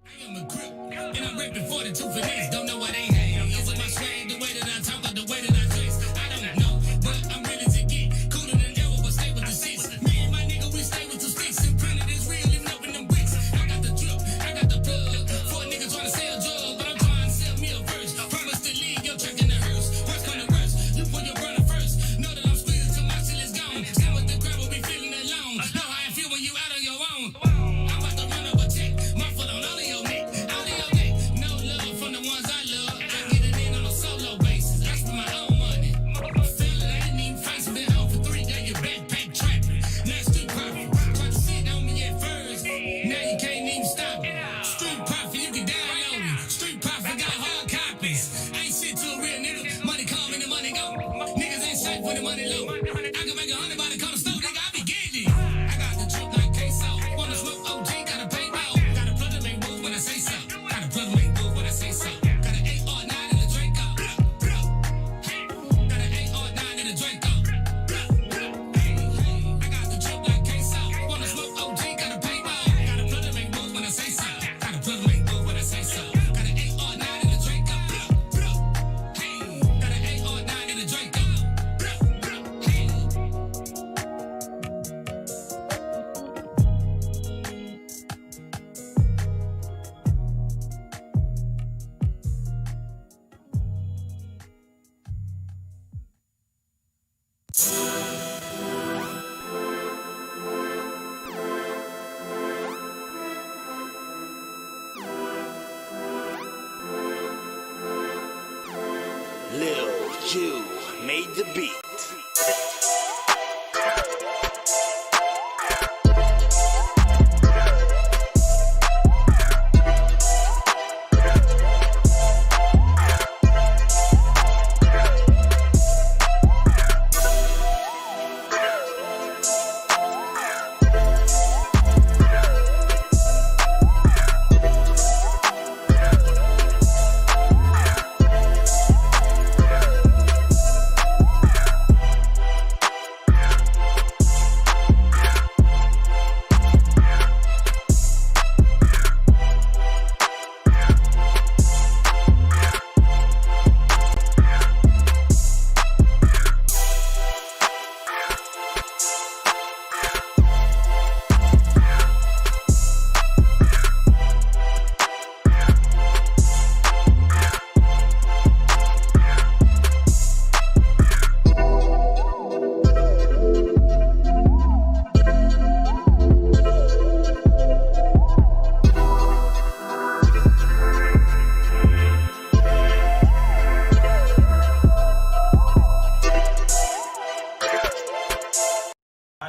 I am a grip, and I'm ripping 42 finesse. Don't know why they hate. Is it my swag, the way that I talk, or the way that I dress? I don't know, but I'm ready to get cooler than ever, but stay with the six. Me and my nigga, we stay with 2 sticks, and printed is real, even up in them bricks. I got the drip, I got the plug. For a nigga trying to sell drugs, but I'm trying to sell me a verse. Promise to leave your truck in the hearse. Worst come to worst, you put your burner first. Know that I'm squeezing till my shit is gone. Stand with the crowd, will be feeling alone. Know how I feel when you out on your own. I'm about to run up a check, my foot on all of your neck, all of your neck. No love from the ones I love. I get it in on a solo basis. I spend my own money. Fella, I ain't even face, been home for 3 days. Your backpack trapping. Now street profit. Try to sit on me at first. Now you can't even stop it. Street profit, you can download it. Street profit got hard copies. Ain't shit to a real nigga. Money come and the money go. Niggas ain't safe when the money low. I can make 100 by the corner store, nigga. I be getting it. I got the truck like queso. Wanna smoke OG, gotta pay more. Got a brother make moves when I say so. Got a brother make moves when I say so. Got an 8 or 9 in the Draco. Got an 8 or 9 in the Draco. Hey, I got the truck like queso. Wanna smoke OG, gotta pay more. Got a brother make moves when I say so. Got a brother make moves when I say so. Got an 8 or 9 in the Draco. Hey, got an 8 or 9 in the Draco. Hey. Lil Jew made the beat.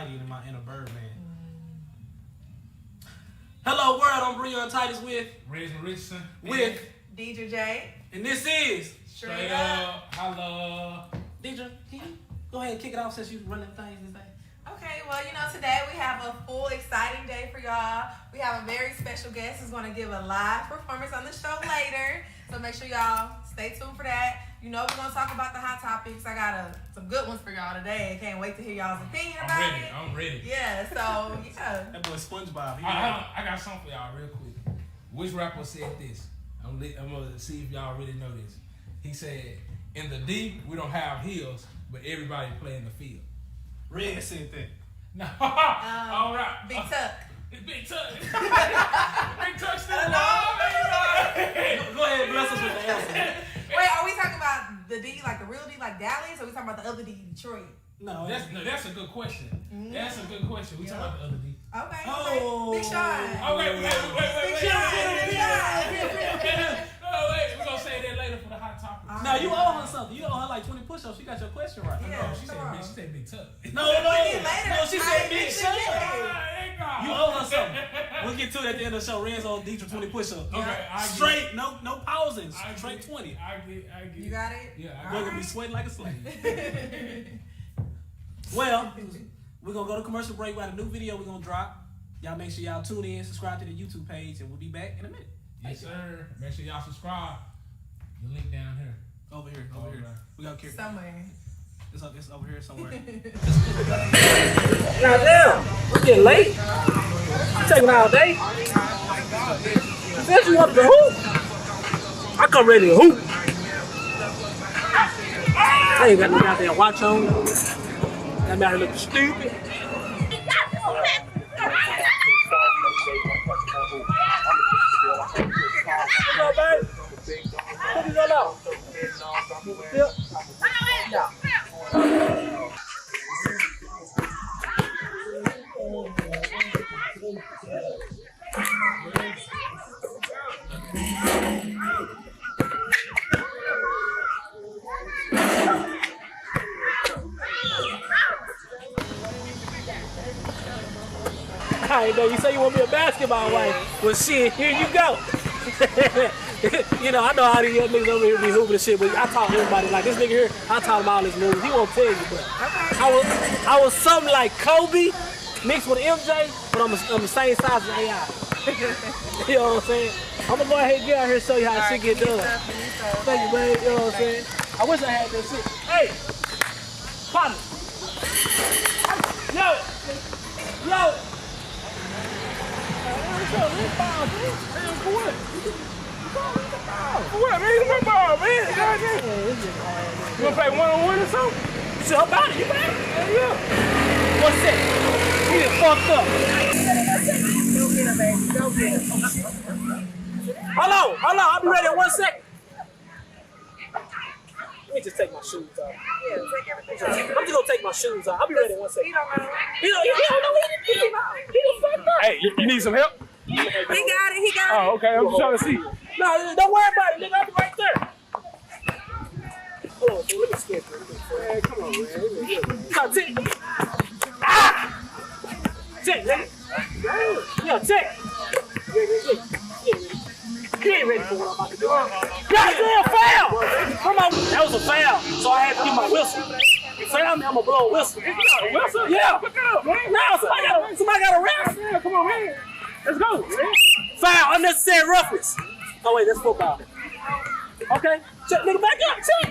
In my inner bird man. Hello world, I'm Breon Titus with Richardson. with Deidre J. and this is Straight up. Hello. Deidre. Can you go ahead and kick it off since you running things this day? Okay, well, today we have a full, exciting day for y'all. We have a very special guest who's going to give a live performance on the show later. So make sure y'all stay tuned for that. We're going to talk about the hot topics. I got some good ones for y'all today. Can't wait to hear y'all's opinion about it. I'm ready. Yeah, so, yeah. That boy SpongeBob. I got something for y'all real quick. Which rapper said this? I'm going to see if y'all really know this. He said, in the D, we don't have heels, but everybody play in the field. Red said that. No. All right. Big Tuck. It's Big Tuck. Big Tuck still alive. Go ahead and bless us with the answer. Wait, are we talking about the D, like the real D, like Dallas, or are we talking about the other D, Detroit? No, that's a good question. That's a good question. We talking about the other D. Okay. Oh. Big Sean. Oh, wait. Big Sean. No, wait. We're going to say that later for the hot topic. No, you owe her something. You owe her like 20 push-ups. She got your question right. Yeah. No, she said Big Tuck. No, she said Big Sean. Sean. You owe her something. We'll get to it at the end of the show. Renzo, Deidre 20 push-ups. Okay, Straight, no pauses. Straight 20. I get You got it? Yeah, We're gonna be sweating like a slave. Well, we're gonna go to commercial break. We got a new video we're gonna drop. Y'all make sure y'all tune in, subscribe to the YouTube page, and we'll be back in a minute. Yes, sir. Make sure y'all subscribe. The link down here. Over here. We got Kirk. Somewhere. It's over here somewhere. Goddamn, we're getting late. It's taking all day. Since you wanted to hoop, I come ready to hoop. I ain't got no goddamn watch on. That man looking stupid. What's up, babe? What is all out? Yep. I know you say you want to be a basketball wife. Well, shit, here you go. You know, I know how these young niggas over here be hooping and shit, but I talk to everybody like this nigga here. I taught him all his moves. He won't tell you, but I was something like Kobe mixed with MJ, but I'm the same size as AI. You know what I'm saying? I'm gonna go ahead and get out here and show you how this shit get done. Thank you, babe. You know what I'm saying? I wish I had that shit. Hey, partner. Yo. For what? For what, man? It's my ball, man. You wanna play one-on-one or something? Shit, I'm about it. You ready? Yeah. What's that? You get fucked up. Go get him, baby. Go get him. Hold on. I'll be ready in 1 second. Let me just take my shoes off. Yeah, take everything off. I'm just gonna take my shoes off. I'll be ready in 1 second. He don't know. He don't know. He just fucked up. Hey, you need some help? He got it. Oh, okay. I'm just trying to see. No, don't worry about it, nigga. I'll be right there. Hold on, dude. Let me skip it. Man, come on, man. Come on, tick. Ah! Tick, nigga. Yeah, tick. You ain't ready for what I'm about to do. Goddamn foul! Come on. That was a foul, so I had to give my whistle. You foul me, I'm gonna blow a whistle. You got a whistle? Yeah. Pick it up, man. No, somebody got a ref. Yeah, come on, man. Let's go, man. Foul, unnecessary roughness. Oh, wait, that's football. Okay. Check, nigga, back up. Check.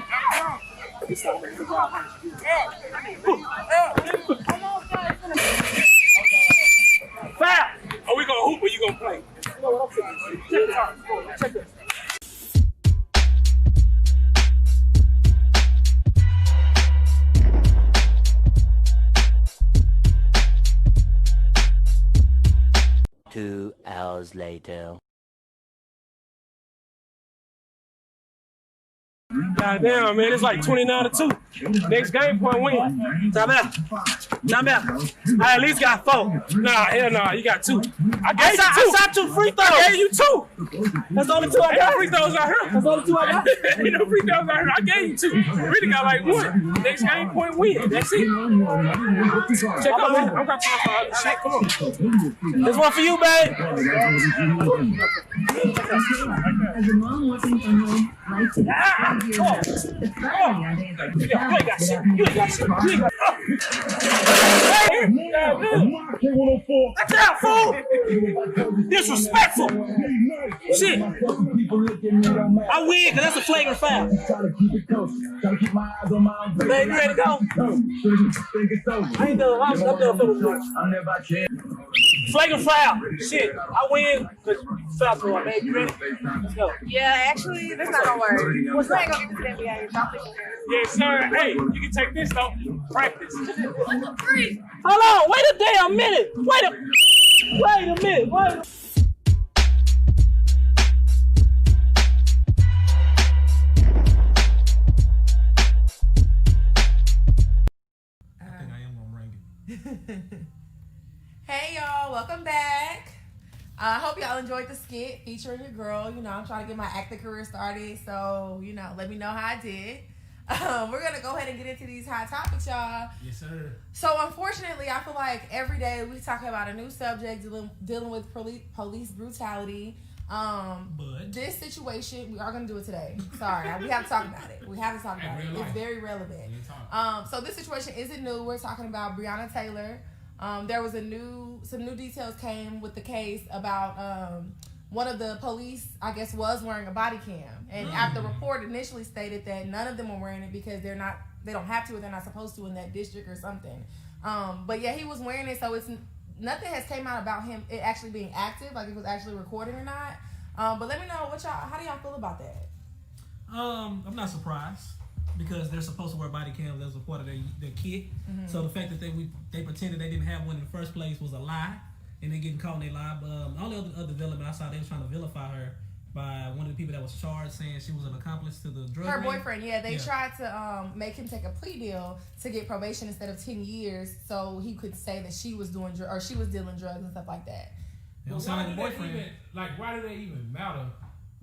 Foul. Are we gonna hoop or you gonna play? You know what I'm saying? Check this out. Check this. Two hours later. Goddamn, man, it's like 29-2. Next game point win. Time out. I at least got 4. Nah, hell nah, you got 2. I shot 2 free throws. I gave you 2. That's the only 2 I Ain't got. no free throws out here. That's the only 2 I got. Ain't no free throws out here. I gave you 2. You really got like 1. Next game point win. That's it. Check out, man. I'm got time for all this shit. Come on. This one for you, babe. Come on. You ain't got shit. You ain't got shit. That's out, fool. Disrespectful. Shit. I win because that's a flagrant foul. Man, you ready to go? I ain't done. I'm done for the flagrant foul. Shit. I win because foul for one, man. You ready? Let's go. Yeah, actually, that's not gonna work. What's that gonna get this NBA? Yes, sir. Hey, you can take this though. Practice. Hold on. Wait a damn minute. Wait a minute. I think I am gonna ring it. Hey y'all, welcome back. I hope y'all enjoyed the skit featuring your girl. You know, I'm trying to get my acting career started, so you know, let me know how I did. We're gonna go ahead and get into these hot topics, y'all. Yes, sir. So unfortunately, I feel like every day we talk about a new subject dealing with police brutality. But this situation, we are gonna do it today. Sorry, we have to talk about it. It's very relevant. So this situation isn't new. We're talking about Breonna Taylor. There was some new details came with the case about one of the police, I guess, was wearing a body cam, and after the report initially stated that none of them were wearing it because they don't have to, or they're not supposed to in that district or something. But yeah, he was wearing it, so nothing has came out about him it actually being active, like it was actually recorded or not. But let me know how do y'all feel about that? I'm not surprised because they're supposed to wear body cams as a part of their kit. Mm-hmm. So the fact that they pretended they didn't have one in the first place was a lie, and they getting caught in their lie. But the only other development I saw, they was trying to vilify her by one of the people that was charged, saying she was an accomplice to the drug. Her boyfriend, they tried to make him take a plea deal to get probation instead of 10 years, so he could say that she was doing she was dealing drugs and stuff like that. Well, why do they even matter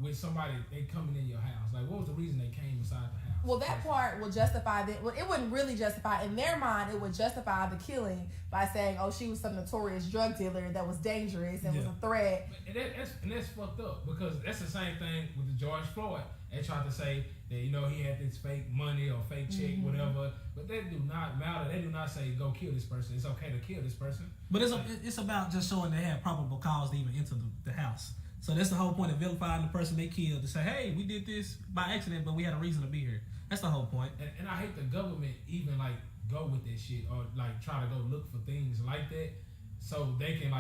with somebody they coming in your house? Like, what was the reason they came inside the house? Well, that part will justify that. Well, it wouldn't really justify. In their mind, it would justify the killing by saying, "Oh, she was some notorious drug dealer that was dangerous and was a threat." And that's fucked up because that's the same thing with the George Floyd. They tried to say that he had this fake money or fake check, whatever. But that do not matter. They do not say go kill this person. It's okay to kill this person. But it's about just showing they had probable cause to even enter the house. So that's the whole point of vilifying the person they killed, to say, hey, we did this by accident, but we had a reason to be here. That's the whole point. And I hate the government even go with that shit or try to go look for things like that so they can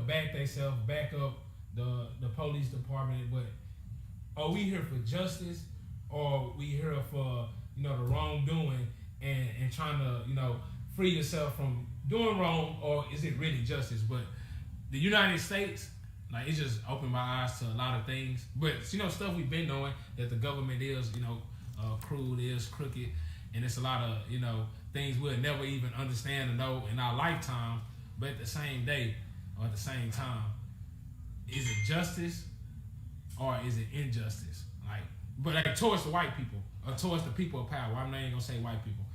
back themselves, back up the police department. But are we here for justice or we here for the wrongdoing and trying to free yourself from doing wrong, or is it really justice? But the United States, it just opened my eyes to a lot of things. But stuff we've been knowing, that the government is cruel, is crooked, and it's a lot of things we'll never even understand or know in our lifetime. But at the same day or at the same time, is it justice or is it injustice? But towards the white people or towards the people of power. I'm not even gonna say white people.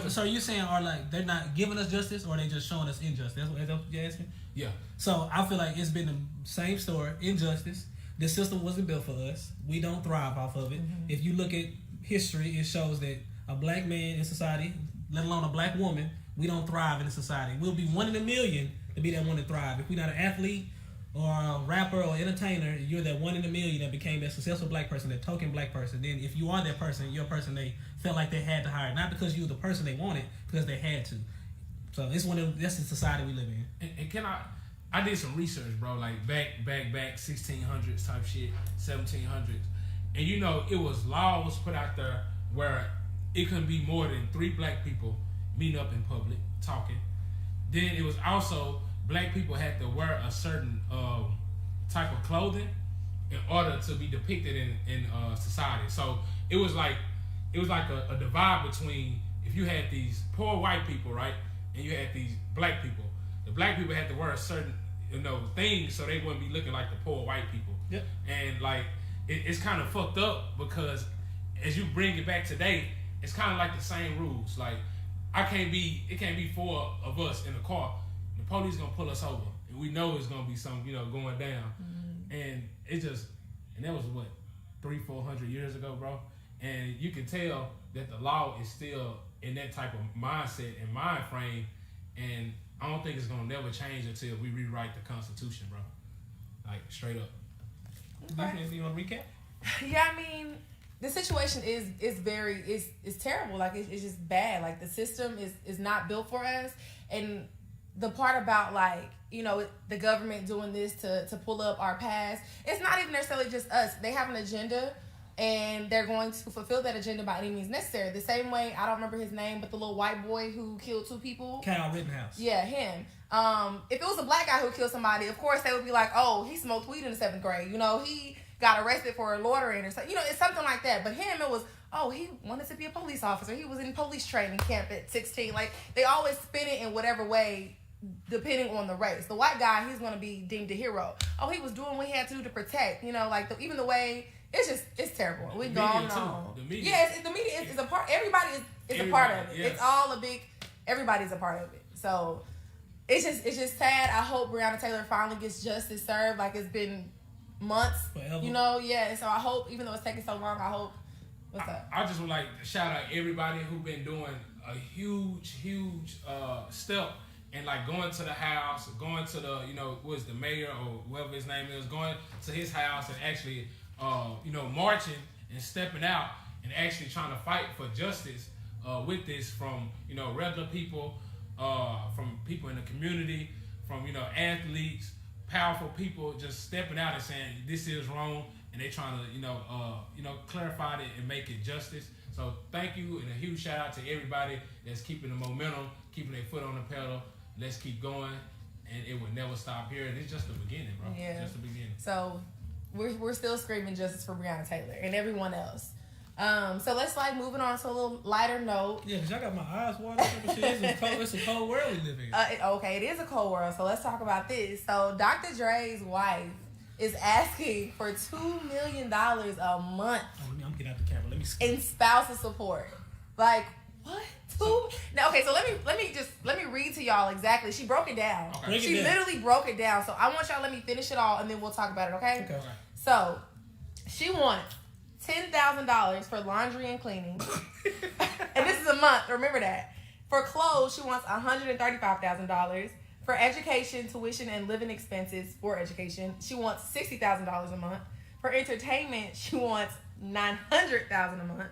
So are you saying they're not giving us justice or they just showing us injustice? That's what you're asking? Yeah. So I feel like it's been the same story, injustice. The system wasn't built for us. We don't thrive off of it. Mm-hmm. If you look at history, it shows that a black man in society, let alone a black woman, we don't thrive in a society. We'll be 1 in a million to be that one to thrive. If we're not an athlete or a rapper or entertainer, you're that 1 in a million that became that successful black person, that token black person. Then if you are that person, you're a person they felt like they had to hire, not because you were the person they wanted, because they had to. So that's the society we live in. And I did some research, bro, back 1600s type shit, 1700s. And it was laws put out there where it couldn't be more than 3 black people meeting up in public talking. Then it was also black people had to wear a certain type of clothing in order to be depicted in society. So it was like a divide between, if you had these poor white people, right, and you had these black people. The black people had to wear a certain things so they wouldn't be looking like the poor white people. Yep. And it's kind of fucked up because as you bring it back today, it's kind of like the same rules. It can't be 4 of us in a car. The police gonna pull us over, and we know it's gonna be something going down. Mm-hmm. And that was what 300-400 years ago, bro. And you can tell that the law is still in that type of mindset and mind frame, and I don't think it's gonna never change until we rewrite the Constitution, bro. Straight up. Okay. You want to recap? Yeah, I mean, the situation is very terrible. It's just bad. The system is not built for us, and the part about the government doing this to pull up our past, it's not even necessarily just us. They have an agenda, and they're going to fulfill that agenda by any means necessary. The same way, I don't remember his name, but the little white boy who killed 2 people. Kyle Rittenhouse. Yeah, him. If it was a black guy who killed somebody, of course they would be like, oh, he smoked weed in the 7th grade. He got arrested for loitering or something. It's something like that. But him, it was, oh, he wanted to be a police officer. He was in police training camp at 16. They always spin it in whatever way, depending on the race. The white guy, he's going to be deemed a hero. Oh, he was doing what he had to do to protect. Even the way, it's terrible. We go on. The media. Yeah, the media is a part. Everybody is a part of it. Yes. It's all everybody's a part of it. So it's just sad. I hope Breonna Taylor finally gets justice served. It's been months. Forever. Yeah. So I hope, even though it's taking so long, I hope. What's up? I just would like to shout out everybody who been doing a huge step and going to the house, going to the what's the mayor or whoever his name is, going to his house and actually marching and stepping out and actually trying to fight for justice with this from regular people, from people in the community, from athletes, powerful people just stepping out and saying this is wrong, and they trying to clarify it and make it justice. So thank you, and a huge shout out to everybody that's keeping the momentum, keeping their foot on the pedal. Let's keep going, and it will never stop here. And it's just the beginning, bro. Yeah. It's just the beginning. So we're still screaming justice for Breonna Taylor and everyone else. So let's moving on to a little lighter note. Yeah, because I got my eyes watering up and shit. It's a cold world we live in. It is a cold world. So let's talk about this. So Dr. Dre's wife is asking for $2 million a month I'm getting out the camera. Let me see. in spousal support. Like what? Now, okay, so let me read to y'all exactly. She broke it down. Okay. She literally broke it down. So I want y'all to let me finish it all, and then we'll talk about it. Okay. Okay. So she wants $10,000 for laundry and cleaning, and this is a month. Remember that. For clothes, she wants $135,000. For education, tuition, and living expenses for education, she wants $60,000 a month. For entertainment, she wants $900,000 a month.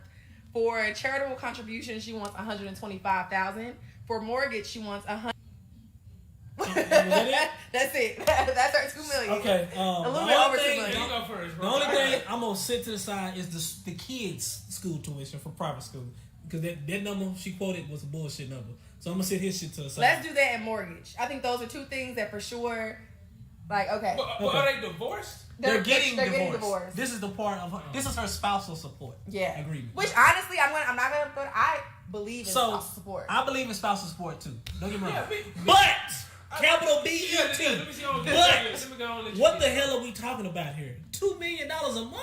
For charitable contributions, she wants $125,000. For mortgage, she wants $100,000. That's it. That's her $2 million. Okay. A little bit over $2 You million. go first, The bro. only thing I'm gonna sit to the side is the kids' school tuition for private school, because that number she quoted was a bullshit number. So I'm gonna sit his shit to the side. Let's do that and mortgage. I think those are two things that for sure, okay. But are they divorced? They're getting divorced. This is the part of her. This is her spousal support. Yeah. Agreement. Which honestly, I believe in So spousal support. I believe in spousal support too. Don't get me wrong. Yeah, But capital B Yeah, E T. let me see on But let me go on and let you what the get it. hell are we talking about here? $2 million a month?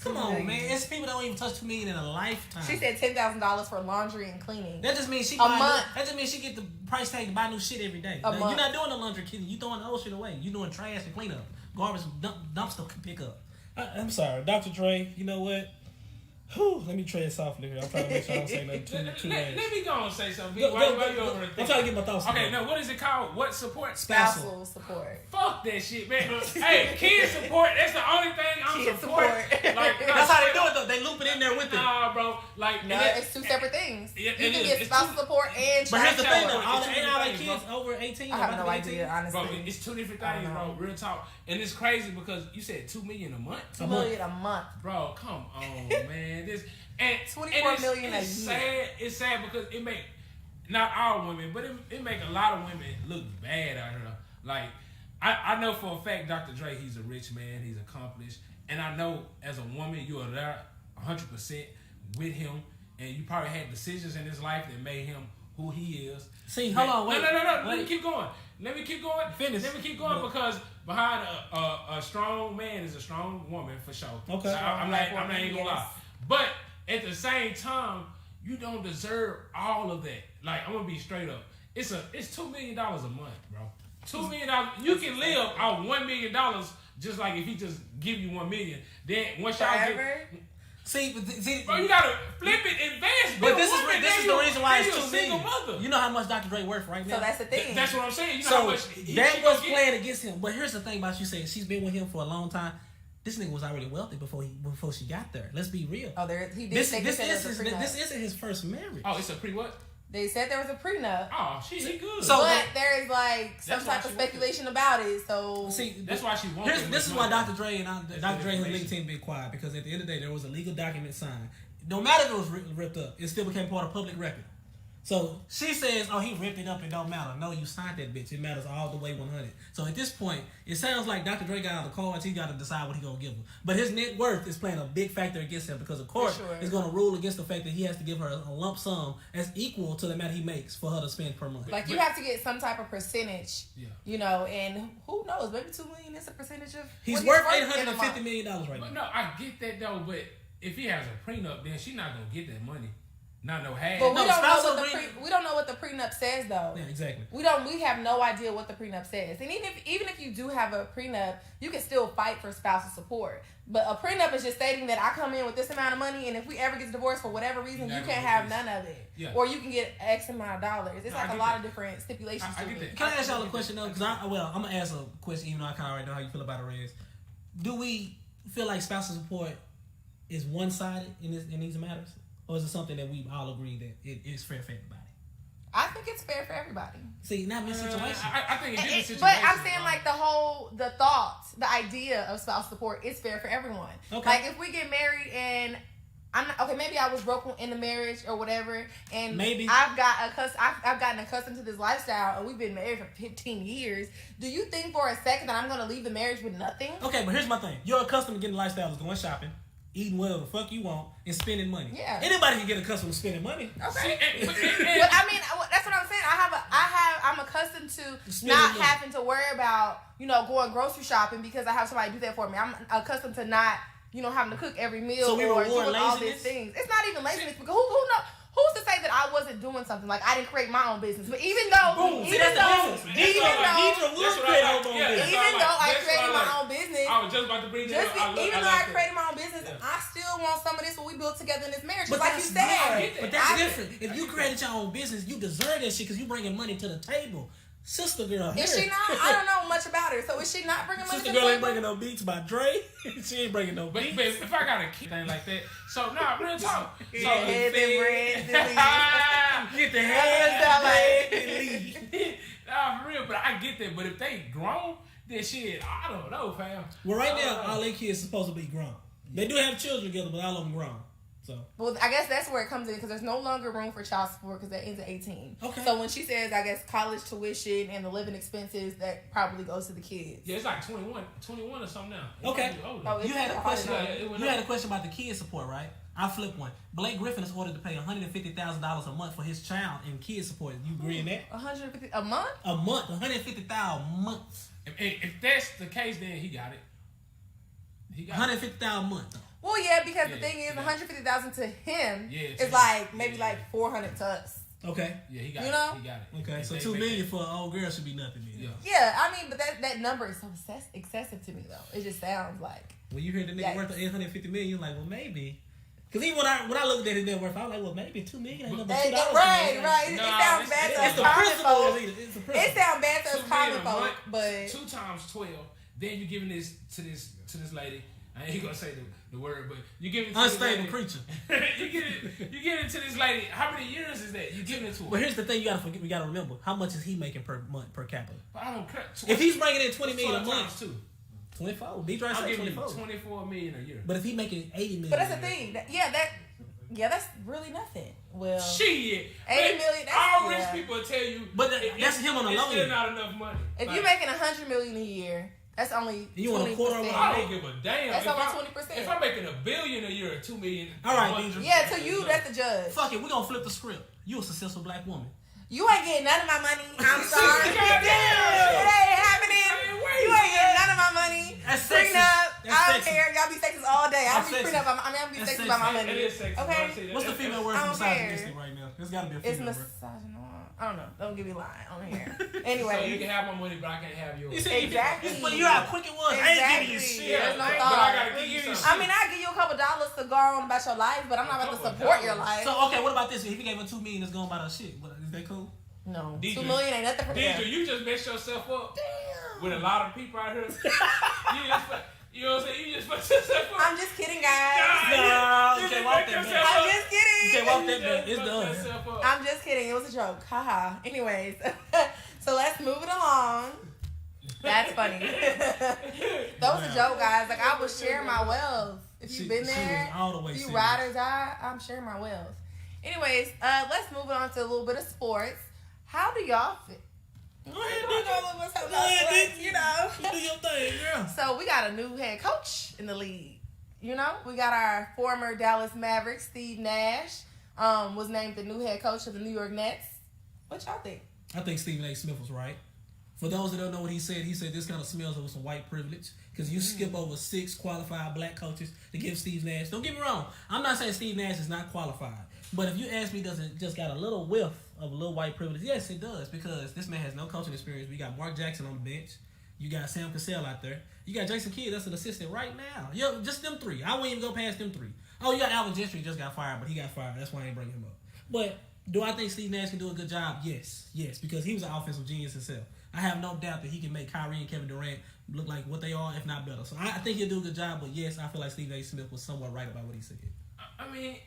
Come $2 on, million. man. It's people that don't even touch $2 million in a lifetime. She said $10,000 for laundry and cleaning. That just means she A month. That just means she get the price tag to buy new shit every day. A Now, month. you're not doing the laundry cleaning. You throwing the old shit away. You doing trash and cleanup, garbage, dumpster pick up. I'm sorry, Dr. Dre. You know what? Let me tread softly here. I'm trying to make sure I don't say nothing too Let much. me go and say something. Go, Why go, you go, over go. there I'm trying to get my thoughts. Okay, straight. no, what is it called? What support? Spousal support. Fuck that shit, man. Hey, kids support. That's the only thing I'm Kids supporting. support. Like, That's how they do it though. They loop it in there with it. Nah, bro. Like, No, and it's two separate things. Yeah, You it can is. get It's spousal two- support and But here's the child thing though. support. Ain't all It's the two kids over 18? I have about no to be 18? idea, honestly. Bro, it's two different I things, don't bro. know. Real talk. And it's crazy because you said $2 million a month. $2 million a month. Bro, come on, man. This and 24 it's, million a it's year. sad. It's sad because it make not all women, but it make a lot of women look bad out here. Like I know for a fact, Dr. Dre, he's a rich man. He's accomplished, and I know as a woman, you are there 100% with him, and you probably had decisions in his life that made him who he is. See, hold on, wait. No. Let me Wait. keep going. Let me keep going. Finish. Let me keep going because behind a strong man is a strong woman for sure. Okay. So I'm not even gonna Yes. lie. But at the same time, you don't deserve all of that. Like I'm gonna be straight up. It's $2 million a month, bro. $2 million. You can live off $1 million just like if he just give you $1 million. Then once y'all get, Forever. See, bro, you gotta flip it, invest. but Be a this woman, is then the you- reason why then it's you a $2 single million. mother. You know how much Dr. Dre worth right now. So that's the thing. That's what I'm saying. You know how So much that she was gonna get? playing against him. But here's the thing about you saying she's been with him for a long time. This nigga was already wealthy before she got there. Let's be real. Oh, he did This say this there was is a prenup. this isn't his first marriage. Oh, it's a pre what? They said there was a prenup. Oh, he good. So- But there is like some That's why type of she wants speculation about it. So See, that's why she wants it this is much why money. Dr. Dre and That's Dr. the Dre and his legal information. team been quiet, because at the end of the day there was a legal document signed. No matter if it was ripped up, it still became part of public record. So she says, "Oh, he ripped it up. It don't matter." No, you signed that bitch. It matters all the way 100. So at this point, it sounds like Dr. Dre got out the cards. He got to decide what he gonna give her. But his net worth is playing a big factor against him, because the court sure. is gonna rule against the fact that he has to give her a lump sum as equal to the amount he makes for her to spend per month. like you have to get some type of percentage. Yeah. You know, and who knows? Maybe $2 million is a percentage of. He's what worth in a month. $850 million right But now. no, I get that though. But if he has a prenup, then she's not gonna get that money. Not no half. But we No, don't know spousal what we don't know what the prenup says though. Yeah, exactly. We have no idea what the prenup says. And even if you do have a prenup, you can still fight for spousal support. But a prenup is just stating that I come in with this amount of money, and if we ever get divorced for whatever reason, you You're not can't gonna have get none of it. Yeah. Or you can get X amount of dollars. It's No, like I a get lot that. of different stipulations I to get it. that. Can I ask y'all a question though? Because I'm gonna ask a question, even though I kind of already know how you feel about it, Rez. Do we feel like spousal support is one sided in these matters, or is it something that we all agree that it is fair for everybody? I think it's fair for everybody. See, not in situation. I think in different situations. But I'm saying like the thought, the idea of spouse support is fair for everyone. Okay. Like if we get married and I'm not, okay, maybe I was broken in the marriage or whatever, and maybe I've gotten accustomed to this lifestyle, and we've been married for 15 years. Do you think for a second that I'm gonna leave the marriage with nothing? Okay, but here's my thing. You're accustomed to getting the lifestyle is going shopping, eating whatever the fuck you want, and spending money. Yeah. Anybody can get accustomed to spending money. Okay. But I mean, that's what I'm saying. I'm accustomed to not having to worry about, going grocery shopping because I have somebody do that for me. I'm accustomed to not, having to cook every meal so we or reward doing all laziness? these things. It's not even laziness because who knows? Who's to say that I wasn't doing something? Like I didn't create my own business, but even though Deidre would create her own business. Even though I created my own business, I was just about to bring that up. Even though I created my own business, I still want some of this what we built together in this marriage. But like you said, but that's different. If you created your own business, you deserve that shit because you bringing money to the table. Sister girl, is she not? I don't know much about her. So is she not bringing money to the table? Sister girl ain't bringing no beats by Dre. She ain't bringing no beats. But if I got a kid thing like that, so real talk. So heads and bread, get the heads and leave. Nah, for real. But I get that. But if they grown, then shit, I don't know, fam. Well, right now, all their kids supposed to be grown. They do have children together, but all of them grown. So. Well, I guess that's where it comes in because there's no longer room for child support because that ends at 18. Okay. So when she says, I guess, college tuition and the living expenses, that probably goes to the kids. Yeah, it's like 21 or something now. Okay. You had a question. You had a question about the kid support, right? I flipped one. Blake Griffin is ordered to pay $150,000 a month for his child in kid support. You agree in that? $150 a month? A month, $150,000 a month. If that's the case, then he got it. He got $150,000 a month. Though. Well, yeah, because the thing is, $150,000 to him is maybe like $400 to us. Okay. Yeah, he got it. He got it. Okay, so $2 million for an old girl should be nothing. Yeah, I mean, but that number is so excessive to me though. It just sounds like. When you hear the nigga worth of $850 million, you're like, well, maybe. Because even when I looked at his net worth, I was like, well, maybe $2 million ain't number $2. Right. It sounds bad to us common folk. It sounds bad to us common folk, but 2 times 12. Then you giving this to this lady. I ain't gonna say the word, but you give it to unstable creature. you give it to this lady. How many years is that? You giving it to her? But here's the thing: we gotta remember how much is he making per month per capita. But I don't care. If he's bringing in $20 million a month, too. 24. Deidre I'm said giving 24. $24 million a year. But if he making $80 million, but that's the thing. That's really nothing. Well, shit, $80 million. All rich people tell you, but that's him on the low end. It's still not enough money. If you're making $100 million a year. That's only 20%. You want a quarter of I don't give a damn. That's only 20%. If I'm making $1 billion a year or $2 million, all right, Deidre. Yeah, to you, that's the judge. Fuck it, we gonna flip the script. You a successful black woman. You ain't getting none of my money. I'm sorry. It Goddamn. ain't happening. You ain't getting none of my money. That's prenup. sexist. I don't care. Y'all be sexist all day. I'll be That's prenup. I'll be sexist about my money. It is sexist. Okay. What's the female word I for don't care. misogynistic right now? There's gotta be a It's female word. misogynistic. I don't know. Don't give me lying on here. So you Anyway. can have my money, but I can't have yours. You see, Exactly. But you got quick it was. I ain't giving you Exactly. shit. There's no but thought. I gotta give you something. I mean, I'll give you a couple dollars to go on about your life, but I'm not about to support your life. So okay, what about this? If he gave her $2 million, it's going about her shit. Is that cool? No. Deidre, $2 million ain't nothing for them. Deidre, you just messed yourself up Damn. with a lot of people out here. You know what I'm saying? You just messed yourself up. I'm just kidding, guys. No, You you can't just walk messed that yourself back. I'm up. just kidding. You can't walk that You back. just It's messed done. yourself up. I'm just kidding. It was a joke. Haha. Anyways, so let's move it along. That's funny. That was a joke, guys. Like, I was sharing my wealth. If you've been She there, was all the way if you serious. ride or die, I'm sharing my wealth. Anyways, let's move on to a little bit of sports. How do y'all feel? Go ahead, bitch. You know. You do your thing, girl. So we got a new head coach in the league. You know, we got our former Dallas Mavericks, Steve Nash, was named the new head coach of the New York Nets. What y'all think? I think Stephen A. Smith was right. For those that don't know what he said this kind of smells of some white privilege. Because you skip over 6 qualified black coaches to give Steve Nash. Don't get me wrong. I'm not saying Steve Nash is not qualified. But if you ask me, does it just got a little whiff of a little white privilege? Yes, it does. Because this man has no coaching experience. We got Mark Jackson on the bench. You got Sam Cassell out there. You got Jason Kidd, that's an assistant right now. Yo, just them 3. I wouldn't even go past them 3. Oh, you got Alvin Gentry just got fired, but he got fired. That's why I ain't bringing him up. But do I think Steve Nash can do a good job? Yes. Yes, because he was an offensive genius himself. I have no doubt that he can make Kyrie and Kevin Durant look like what they are, if not better. So I think he'll do a good job, but yes, I feel like Stephen A. Smith was somewhat right about what he said. I mean,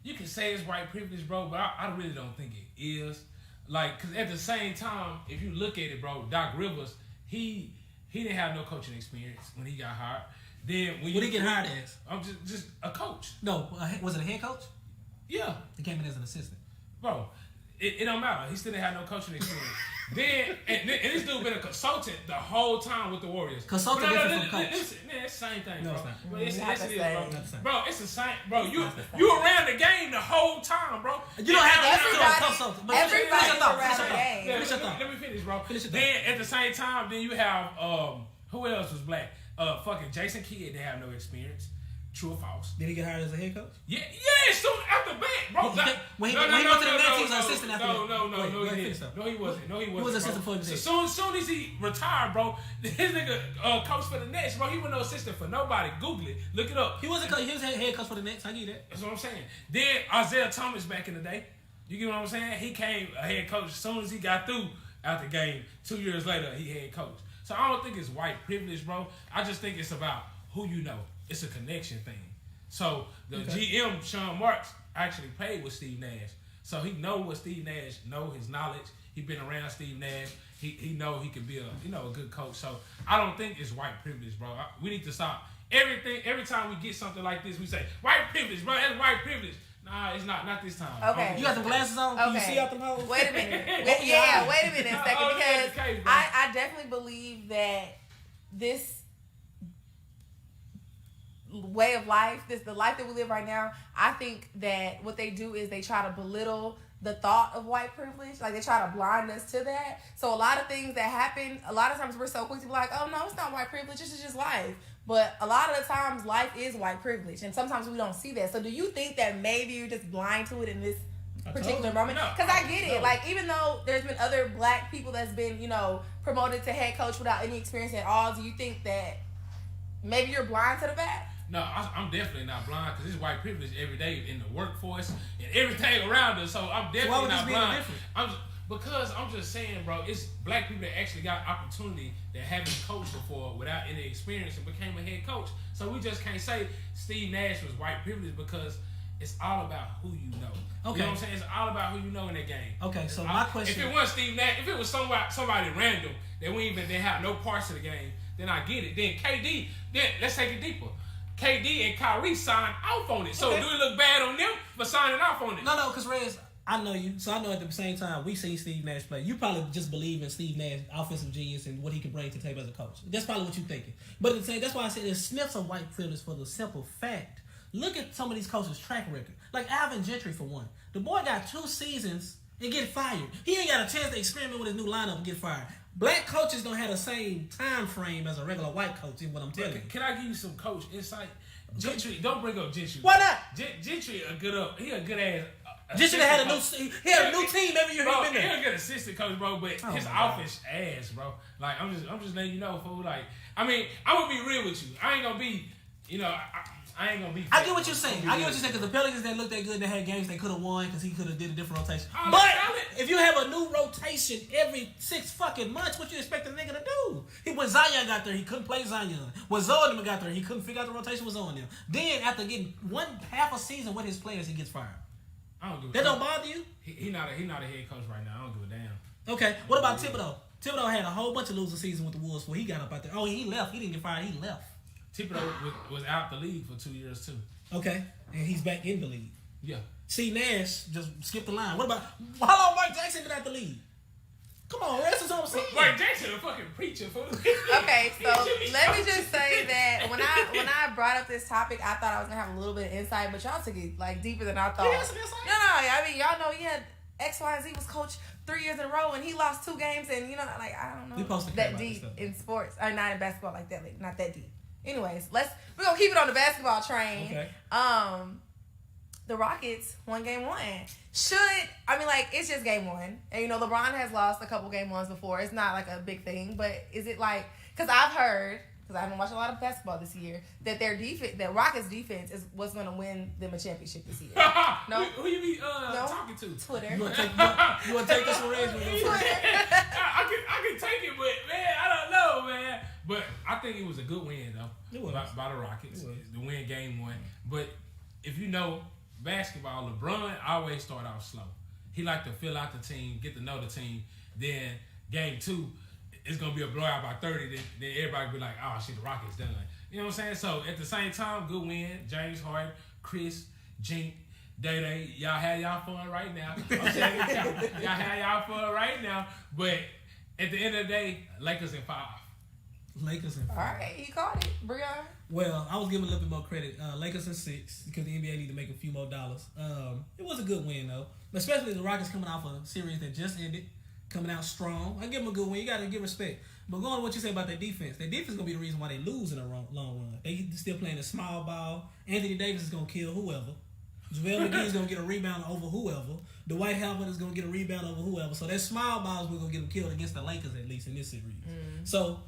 you can say it's white privilege, bro, but I really don't think it is. Like, cause at the same time, if you look at it, bro, Doc Rivers, he didn't have no coaching experience when he got hired. Then when What did he get hired as? I'm just a coach. No, was it a head coach? Yeah, He came in as an assistant. bro. It don't matter. He still didn't have no coaching experience. Then and this dude been a consultant the whole time with the Warriors. Consultant different from coach. It's the same thing, No, bro. it's not. Bro, it's Not it the is, same. bro. Not the same. Bro, it's the same, bro. You not the same. you around the game the whole time, bro. You don't have to Everybody- be a consultant. But everybody's finish your thought. around Finish your the thought. game. Finish your thought. Let me finish, bro. Finish your Then at the same time, then you have who else was black? Fucking Jason Kidd. They have no experience. True or false? Did he get hired as a head coach? Yeah, soon after back, bro. When he went to the Nets, he was an assistant after that. No, Wait, he finish didn't. up. No, he wasn't. No, he wasn't. was bro. assistant for the Nets. So soon as he retired, bro, his nigga coach for the Nets, bro. He was no assistant for nobody. Google it. Look it up. He was head coach for the Nets. I get that. That's what I'm saying. Then Isaiah Thomas back in the day. You get what I'm saying? He came a head coach as soon as he got through out the game. 2 years later, he head coach. So I don't think it's white privilege, bro. I just think it's about who you know. It's a connection thing. So the GM, Sean Marks, actually played with Steve Nash. So he know what Steve Nash know, his knowledge. He been around Steve Nash. He know he can be a good coach. So I don't think it's white privilege, bro. We need to stop everything. Every time we get something like this, we say white privilege, bro. That's white privilege. Nah, it's not. Not this time. Okay. You got some glasses on? Can you Okay. see out them holes? Wait a minute. Open your Wait a eyes. minute a second, Oh, yeah, because okay, bro. I definitely believe that this way of life, the life that we live right now, I think that what they do is they try to belittle the thought of white privilege. Like, they try to blind us to that. So a lot of things that happen, a lot of times we're so quick to be like, oh no, it's not white privilege, this is just life. But a lot of the times life is white privilege, and sometimes we don't see that. So do you think that maybe you're just blind to it in this particular moment? No, Because I get it. no. Like, even though there's been other black people that's been, promoted to head coach without any experience at all, do you think that maybe you're blind to the fact? No, I'm definitely not blind because it's white privilege every day in the workforce and everything around us. So I'm why definitely would not this be any blind. different? Because I'm just saying, bro, it's black people that actually got opportunity that haven't coached before without any experience and became a head coach. So we just can't say Steve Nash was white privilege because it's all about who you know. Okay. You know what I'm saying? It's all about who you know in that game. Okay, so my question... If it wasn't Steve Nash, if it was somebody random that we even didn't have no parts of the game, then I get it. Then KD, then let's take it deeper. KD and Kyrie signed off on it. So Okay. do it look bad on them for signing off on it? No, because Rez, I know you, so I know at the same time we seen Steve Nash play. You probably just believe in Steve Nash, offensive genius, and what he can bring to the table as a coach. That's probably what you're thinking. But at the same, that's why I said there's sniffs of white privilege for the simple fact. Look at some of these coaches' track record. Like Alvin Gentry, for one. The boy got 2 seasons and get fired. He ain't got a chance to experiment with his new lineup and get fired. Black coaches don't have the same time frame as a regular white coach, is what I'm telling you. Can I give you some coach insight? Gentry, don't bring up Gentry. Why not? Gentry he a good ass. Gentry had a new team every year Bro, he been he there. a good assistant coach, bro, but his my God. offense ass, bro. Like I'm just letting you know, fool. Like, I mean, I'm gonna be real with you. I ain't gonna be, I ain't gonna be. I get what you're saying. Because the Pelicans that looked that good, they had games they could have won because he could have did a different rotation. Oh, But solid. if you have a new rotation every 6 fucking months, what you expect a nigga to do? When Zion got there, he couldn't play Zion. When Zoe got there, he couldn't figure out the rotation was on them. Then after getting half a season with his players, he gets fired. I don't give a That fuck. don't bother you? He not a head coach right now. I don't give a damn. Okay. What about Thibodeau? Thibodeau had a whole bunch of losing seasons with the Wolves before he got up out there. Oh, he left. He didn't get fired. He left. Thibodeau was out the league for 2 years too. Okay. And he's back in the league. Yeah. See, Nash just skipped the line. What about how long Mike Jackson been out the league? Come on, that's what I'm saying. Mike Jackson a fucking preacher, fool. Okay, so let me just say that when I brought up this topic, I thought I was gonna have a little bit of insight, but y'all took it like deeper than I thought. You got some insight? No, I mean y'all know he had X, Y, and Z was coach 3 years in a row, and he lost 2 games, and like I don't know We supposed to care that about this deep stuff. in sports or not in basketball like that, like not that deep. Anyways, we're gonna keep it on the basketball train. Okay. The Rockets won game 1. It's just game 1. And LeBron has lost a couple game 1s before. It's not like a big thing, but is it like, because I've heard, because I haven't watched a lot of basketball this year, that their defense, that Rockets defense is what's going to win them a championship this year. No? Who you be talking to? Twitter. You want to take this one, Reg? I can take it, but man, I don't know, man. But I think it was a good win though. It was. By the Rockets. It was. The win game 1. But if you know basketball, LeBron always start out slow. He like to fill out the team, get to know the team. Then game 2, it's gonna be a blowout by 30. Then everybody be like, oh shit, the Rockets done. You know what I'm saying? So at the same time, good win. James Harden, Chris, Jink, Day, y'all had y'all fun right now. I'm saying y'all had y'all fun right now. But at the end of the day, Lakers in 5. Lakers in 5. All right, he called it. Breon. Well, I was giving a little bit more credit. Lakers in 6 because the NBA need to make a few more dollars. It was a good win though, especially the Rockets coming off a series that just ended, coming out strong. I give them a good win. You got to give respect. But going to what you say about their defense gonna be the reason why they lose in the long run. They still playing a small ball. Anthony Davis is gonna kill whoever. JaVale McGee is gonna get a rebound over whoever. Dwight Howard is gonna get a rebound over whoever. So that small balls we're gonna get them killed against the Lakers at least in this series. So.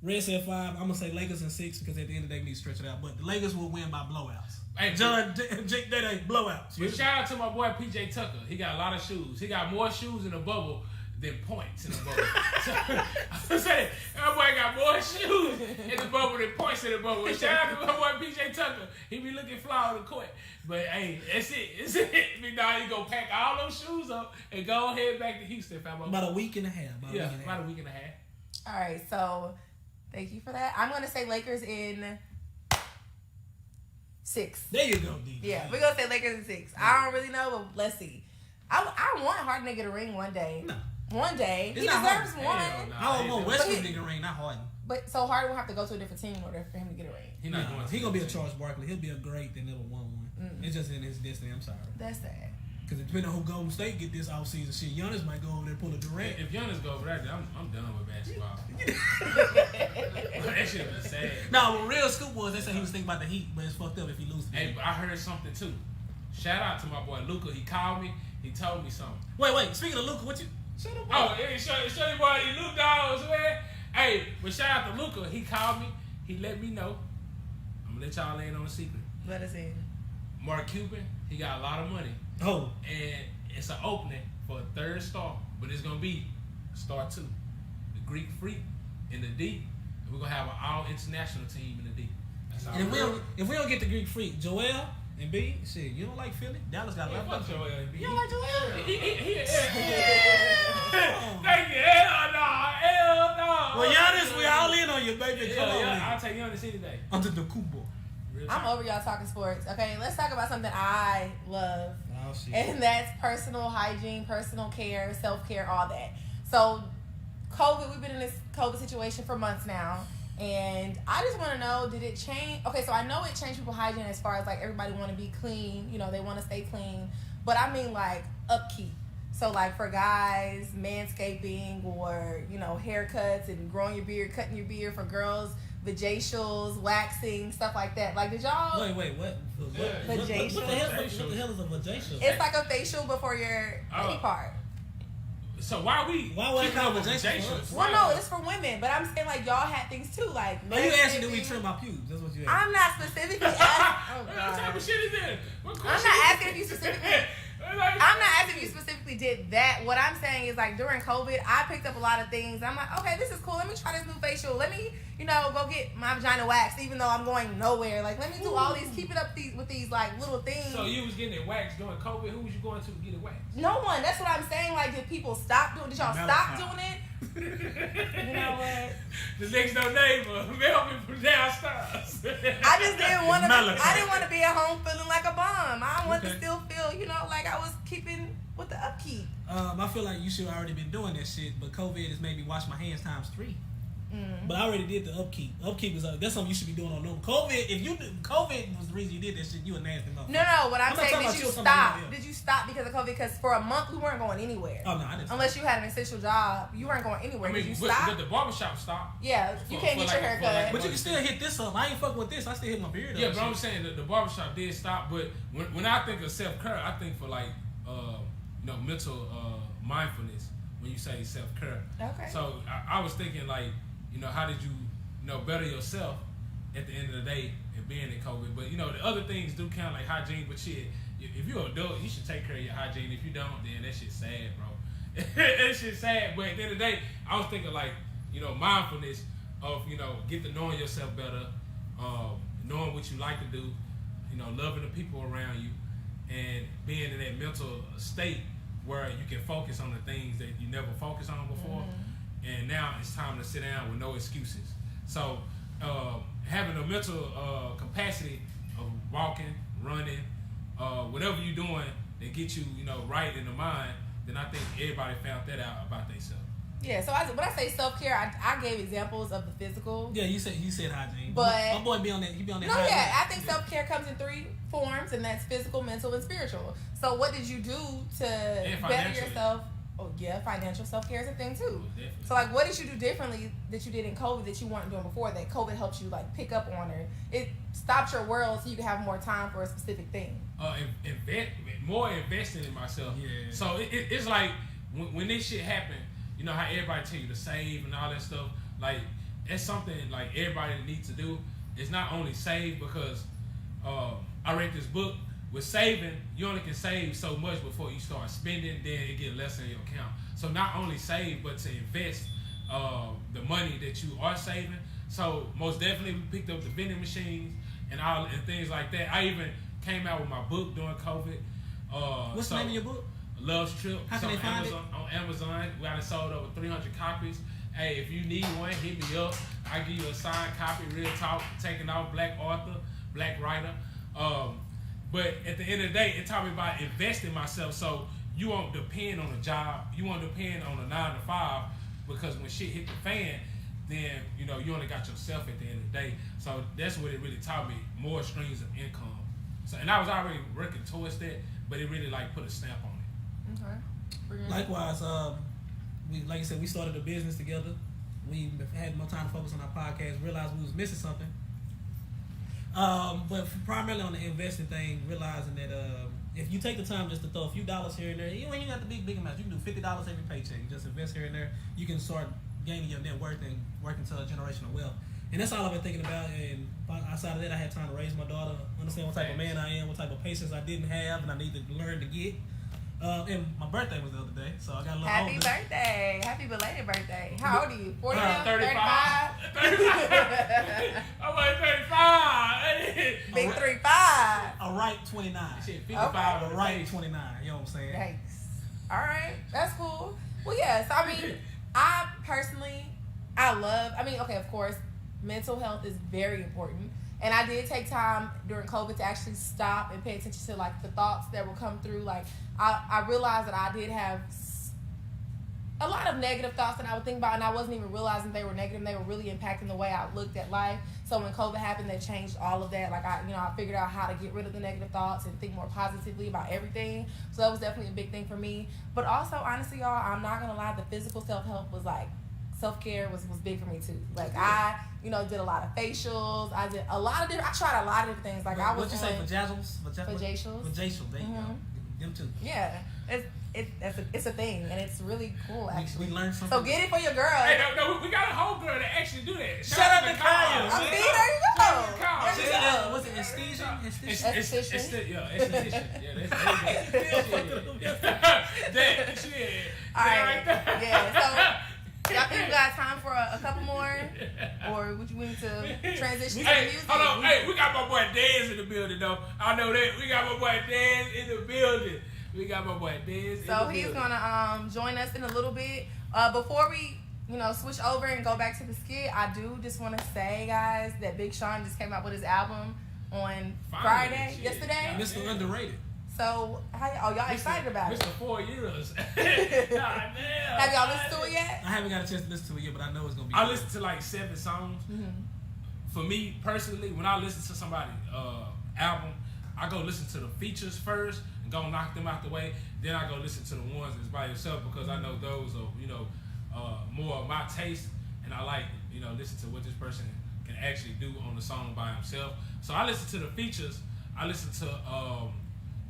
Red said 5. I'm gonna say Lakers in 6 because at the end of the day we need to stretch it out. But the Lakers will win by blowouts. Hey, John, Jake, they blowouts. But shout out to my boy PJ Tucker. He got a lot of shoes. He got more shoes in the bubble than points in the bubble. So, I'm saying that boy got more shoes in the bubble than points in the bubble. Shout out to my boy PJ Tucker. He be looking fly on the court. But hey, that's it. It's it. Big dog, you go pack all those shoes up and go ahead back to Houston. About a week and a half. About a week and a half. All right, so thank you for that. I'm gonna say Lakers in 6. There you go, D. Yeah, we're gonna say Lakers in 6. I don't really know, but let's see. I want Harden to get a ring one day. No. One day. It's He not deserves Harden. one. Hell no. I don't want Westbrook But to get a ring, not Harden. But so Harden will have to go to a different team in order for him to get a ring. He not going. He gonna be a Charles Barkley. He'll be a great that never won one. It's just in his destiny. I'm sorry. That's sad. Because depending on who Golden State get this offseason, shit, Giannis might go over there and pull a Durant. If Giannis go over there, I'm done with basketball. That shit was sad. No, but real scoop was they say he was thinking about the Heat, but it's fucked up if he loses. Hey, but I heard something too. Shout out to my boy Luca. He called me. He told me something. Wait. Speaking of Luka, what you? Shut up. Oh, hey, show you boy, you Luke dogs, man. Hey, but shout out to Luca. He called me. He let me know. I'm gonna let y'all in on a secret. Let us in. Mark Cuban, he got a lot of money. Oh. And it's an opening for a 3rd star, but it's gonna be star 2, the Greek Freak in the D. And we're gonna have an all-international team in the D. That's all. And if we don't get the Greek Freak, Joel and B, shit, you don't like Philly? Dallas got a lot of Joel and B. You don't like Joel? Thank you. Hell no. Well, Giannis, we all in on you, baby. Come on. I'll take Giannis any day. Under the Kubo. I'm over y'all talking sports. Okay, let's talk about something I love. Oh, shit. And that's personal hygiene, personal care, self-care, all that. So, COVID, we've been in this COVID situation for months now. And I just want to know, did it change? Okay, so I know it changed people's hygiene as far as like everybody want to be clean. You know, they want to stay clean. But I mean like upkeep. So like for guys, manscaping or, you know, haircuts and growing your beard, cutting your beard. For girls, vajacials, waxing, stuff like that. Like, did y'all... Wait, what? Vajacial? What the hell is a vajacial? It's like a facial before your body part. So why would keeping it call up with vajacial? vajacials? Well, no, it's for women, but I'm saying like y'all had things too, like. No, you asking do we manscaping. trim our pubes? That's what you asking. I'm not specifically asking. Oh, What type God. of shit is that? What I'm question not is asking if you that? specifically. I'm not asking if you specifically did that. What I'm saying is like during COVID, I picked up a lot of things. I'm like, okay, this is cool. Let me try this new facial. Let me, you know, go get my vagina waxed, even though I'm going nowhere. Like, let me do all these, keep it up with these like little things. So you was getting it waxed during COVID. Who was you going to get it waxed? No one. That's what I'm saying. Like, did people stop doing? Did y'all stop doing it? You know what? The next door neighbor, Melvin from downstairs. I just didn't want to. Malachi. I didn't want to be at home feeling like a bum. I wanted to still feel, you know, like I was keeping with the upkeep. I feel like you should have already been doing that shit, but COVID has made me wash my hands times 3. But I already did the upkeep. Upkeep is that's something you should be doing on normal. COVID was the reason you did that shit. You a nasty motherfucker. No. What I'm not saying, talking did about you you, stop? somebody else. Did you stop because of COVID? Because for a month we weren't going anywhere. Oh no, I didn't. Unless you had an essential job, you weren't going anywhere. I mean, did you but stop? the barbershop stopped. Yeah, you can't get for your like- for haircut. like- But you can still hit this up. I ain't fucking with this. I still hit my beard up. Yeah, and but I'm shit. saying that the barbershop did stop. But when I think of self-care, I think for like, mental mindfulness when you say self-care. Okay. So I was thinking like, how did you, better yourself at the end of the day and being in COVID. But, the other things do count like hygiene. But shit, if you're an adult, you should take care of your hygiene. If you don't, then that shit's sad, bro. That shit's sad. But at the end of the day, I was thinking like, mindfulness of, get to knowing yourself better, knowing what you like to do, loving the people around you, state where you can focus on the things that you never focused on before, and now it's time to sit down with no excuses. So having a mental capacity of walking, running, whatever you're doing that get you, right in the mind, then I think everybody found that out about themselves. Yeah, so when I say self-care, I gave examples of the physical. Yeah, you said hygiene. But my boy be on that. He be on that. No, hygiene. yeah, I think self-care comes in 3 forms, and that's physical, mental, and spiritual. So what did you do to better yourself? Oh yeah, financial self-care is a thing too. So like, what did you do differently that you did in COVID that you weren't doing before, that COVID helped you like pick up on, or it stopped your world so you could have more time for a specific thing? More investing in myself. Yeah. So it's like when this shit happened, you know how everybody tell you to save and all that stuff. Like that's something like everybody needs to do. It's not only save because I read this book. With saving, you only can save so much before you start spending, then it get less in your account. So not only save, but to invest the money that you are saving. So most definitely we picked up the vending machines and things like that. I even came out with my book during COVID. What's the name of your book? Love's Trip. How can they find it? On Amazon. We got it sold over 300 copies. Hey, if you need one, hit me up. I give you a signed copy, real talk, taking off, black author, black writer. But at the end of the day, it taught me about investing myself, so you won't depend on a job. You won't depend on a 9 to 5, because when shit hit the fan, then you only got yourself at the end of the day. So that's what it really taught me, more streams of income. So, and I was already working towards that, but it really like put a stamp on it. Okay. Likewise, like you said, we started a business together. We had more time to focus on our podcast, realized we was missing something. But primarily on the investing thing, realizing that if you take the time just to throw a few dollars here and there, you ain't got the big amounts. You can do $50 every paycheck. You just invest here and there. You can start gaining your net worth and working to a generational wealth. And that's all I've been thinking about. And outside of that, I had time to raise my daughter, understand what type of man I am, what type of patience I didn't have, and I need to learn to get. And my birthday was the other day, so I got a little Happy older. birthday. Happy belated birthday. How old are you? 40 now? 35. 35? I'm like 35. Big 3-5. A right 29. Shit, 55. A right 29. You know what I'm saying? Thanks. All right. That's cool. Well, yeah. So, I mean, I personally, okay, of course, mental health is very important. And I did take time during COVID to actually stop and pay attention to, like, the thoughts that would come through. Like, I realized that I did have a lot of negative thoughts that I would think about, and I wasn't even realizing they were negative. They were really impacting the way I looked at life. So when COVID happened, they changed all of that. Like, I figured out how to get rid of the negative thoughts and think more positively about everything. So that was definitely a big thing for me. But also, honestly, y'all, I'm not going to lie, the physical self-help was like, self-care was big for me too. Like, I did a lot of facials. I tried a lot of different things. Like, What'd you say, vajazzles? Vajacials. Vajacial, there you go. Them too. Yeah. It's a thing, and it's really cool, actually. We learned something. So get it for your girl. Hey, no, we got a whole girl that actually do that. Shout out to Kanye. I see, there you go. There you go. Was it aesthesia? Esthetician. Yeah, that shit. All right. Yeah. So y'all think we got time for a couple more, or would you need to transition to the music? Hold on. Hey, we got my boy Dez in the building, though. I know that. We got my boy Dez in the building. So he's gonna join us in a little bit. Before we switch over and go back to the skit, I do just want to say, guys, that Big Sean just came out with his album on yesterday. Mr. Underrated. So y'all excited about it? Mr. 4 years. Have y'all listened to it yet? I haven't got a chance to listen to it yet, but I know it's gonna be. I listened to like 7 songs. Mm-hmm. For me personally, when I listen to somebody's album, I go listen to the features first and go knock them out the way. Then I go listen to the ones that's by yourself, because I know those are more of my taste, and I like listen to what this person can actually do on the song by himself. So I listen to the features. I listen to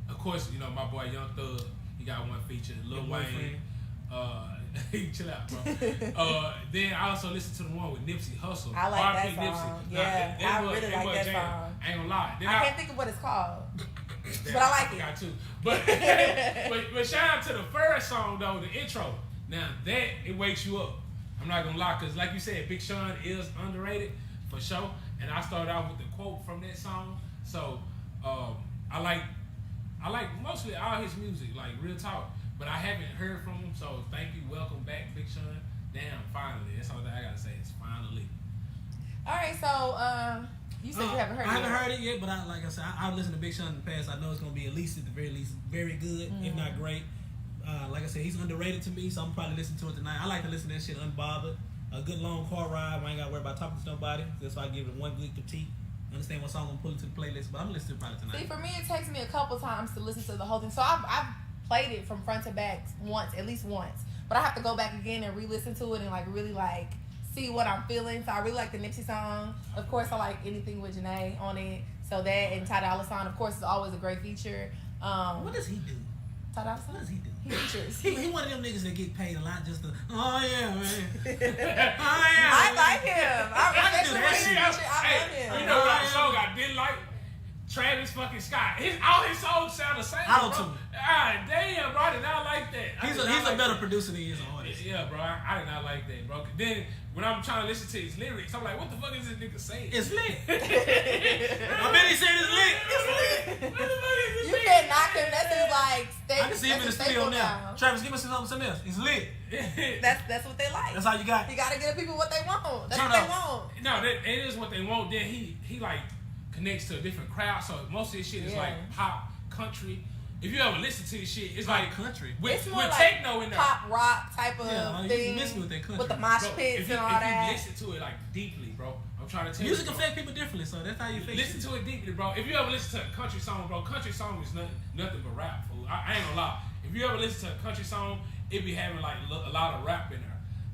of course my boy Young Thug. He got one feature. Lil Wayne. Chill out, bro. Then I also listen to the one with Nipsey Hussle. I like that R.I.P. song. Nipsey. Yeah, I really like that song. I ain't gonna lie. Then I can't think of what it's called, but I like it. Got to. But shout out to the first song though, the intro. Now that it wakes you up. I'm not gonna lie, cause like you said, Big Sean is underrated for sure. And I started out with the quote from that song. So I I like mostly all his music, like real talk. But I haven't heard from him, so thank you. Welcome back, Big Sean. Damn, finally. That's all that I gotta say is finally. All right, so you said you haven't heard it. I haven't heard it yet, but like I said, I've listened to Big Sean in the past. I know it's gonna be at the very least, very good, if not great. Like I said, he's underrated to me, so I'm probably listening to it tonight. I like to listen to that shit unbothered. A good long car ride, I ain't gotta worry about talking to nobody. That's why I give it one good critique. Understand what song I'm pulling to the playlist, but I'm listening to it probably tonight. See, for me, it takes me a couple times to listen to the whole thing. So I've played it from front to back at least once. But I have to go back again and re-listen to it and like really like see what I'm feeling. So I really like the Nipsey song. Of course, I like anything with Janae on it. So that and Ty Dolla $ign, of course, is always a great feature. What does he do? Ty Dolla $ign? What does he do? He features. He one of them niggas that get paid a lot just to, oh yeah, man. I like him. I can do that shit. I love him. You know what song I didn't like? Travis fucking Scott. All his songs sound the same. Auto-tune. Ah, damn, bro. I did not like that. He's a better producer than he is an artist. Yeah, bro. I did not like that, bro. Then when I'm trying to listen to his lyrics, I'm like, what the fuck is this nigga saying? It's lit. I bet he said it's lit. It's lit. What the fuck is this? You can't knock him. That's his like state. I can see him in the studio now. Travis, give me something else. It's lit. That's what they like. That's all you got. You gotta give people what they want. That's Turn what up. they want. No, that it is what they want. Then he like connects to a different crowd. So most of his shit is like pop, country. If you ever listen to this shit, it's like country. It's more with like techno in there. pop rock type of thing. You miss me with that country. With the mosh Bro, pits if you, and all if that. you listen to it like deeply, bro, I'm trying to tell Music you. Music affect people differently, so that's how you fix listen it. to it deeply, bro. If you ever listen to a country song, bro, country song is nothing but rap, fool. I ain't gonna lie. If you ever listen to a country song, it be having like a lot of rap in there.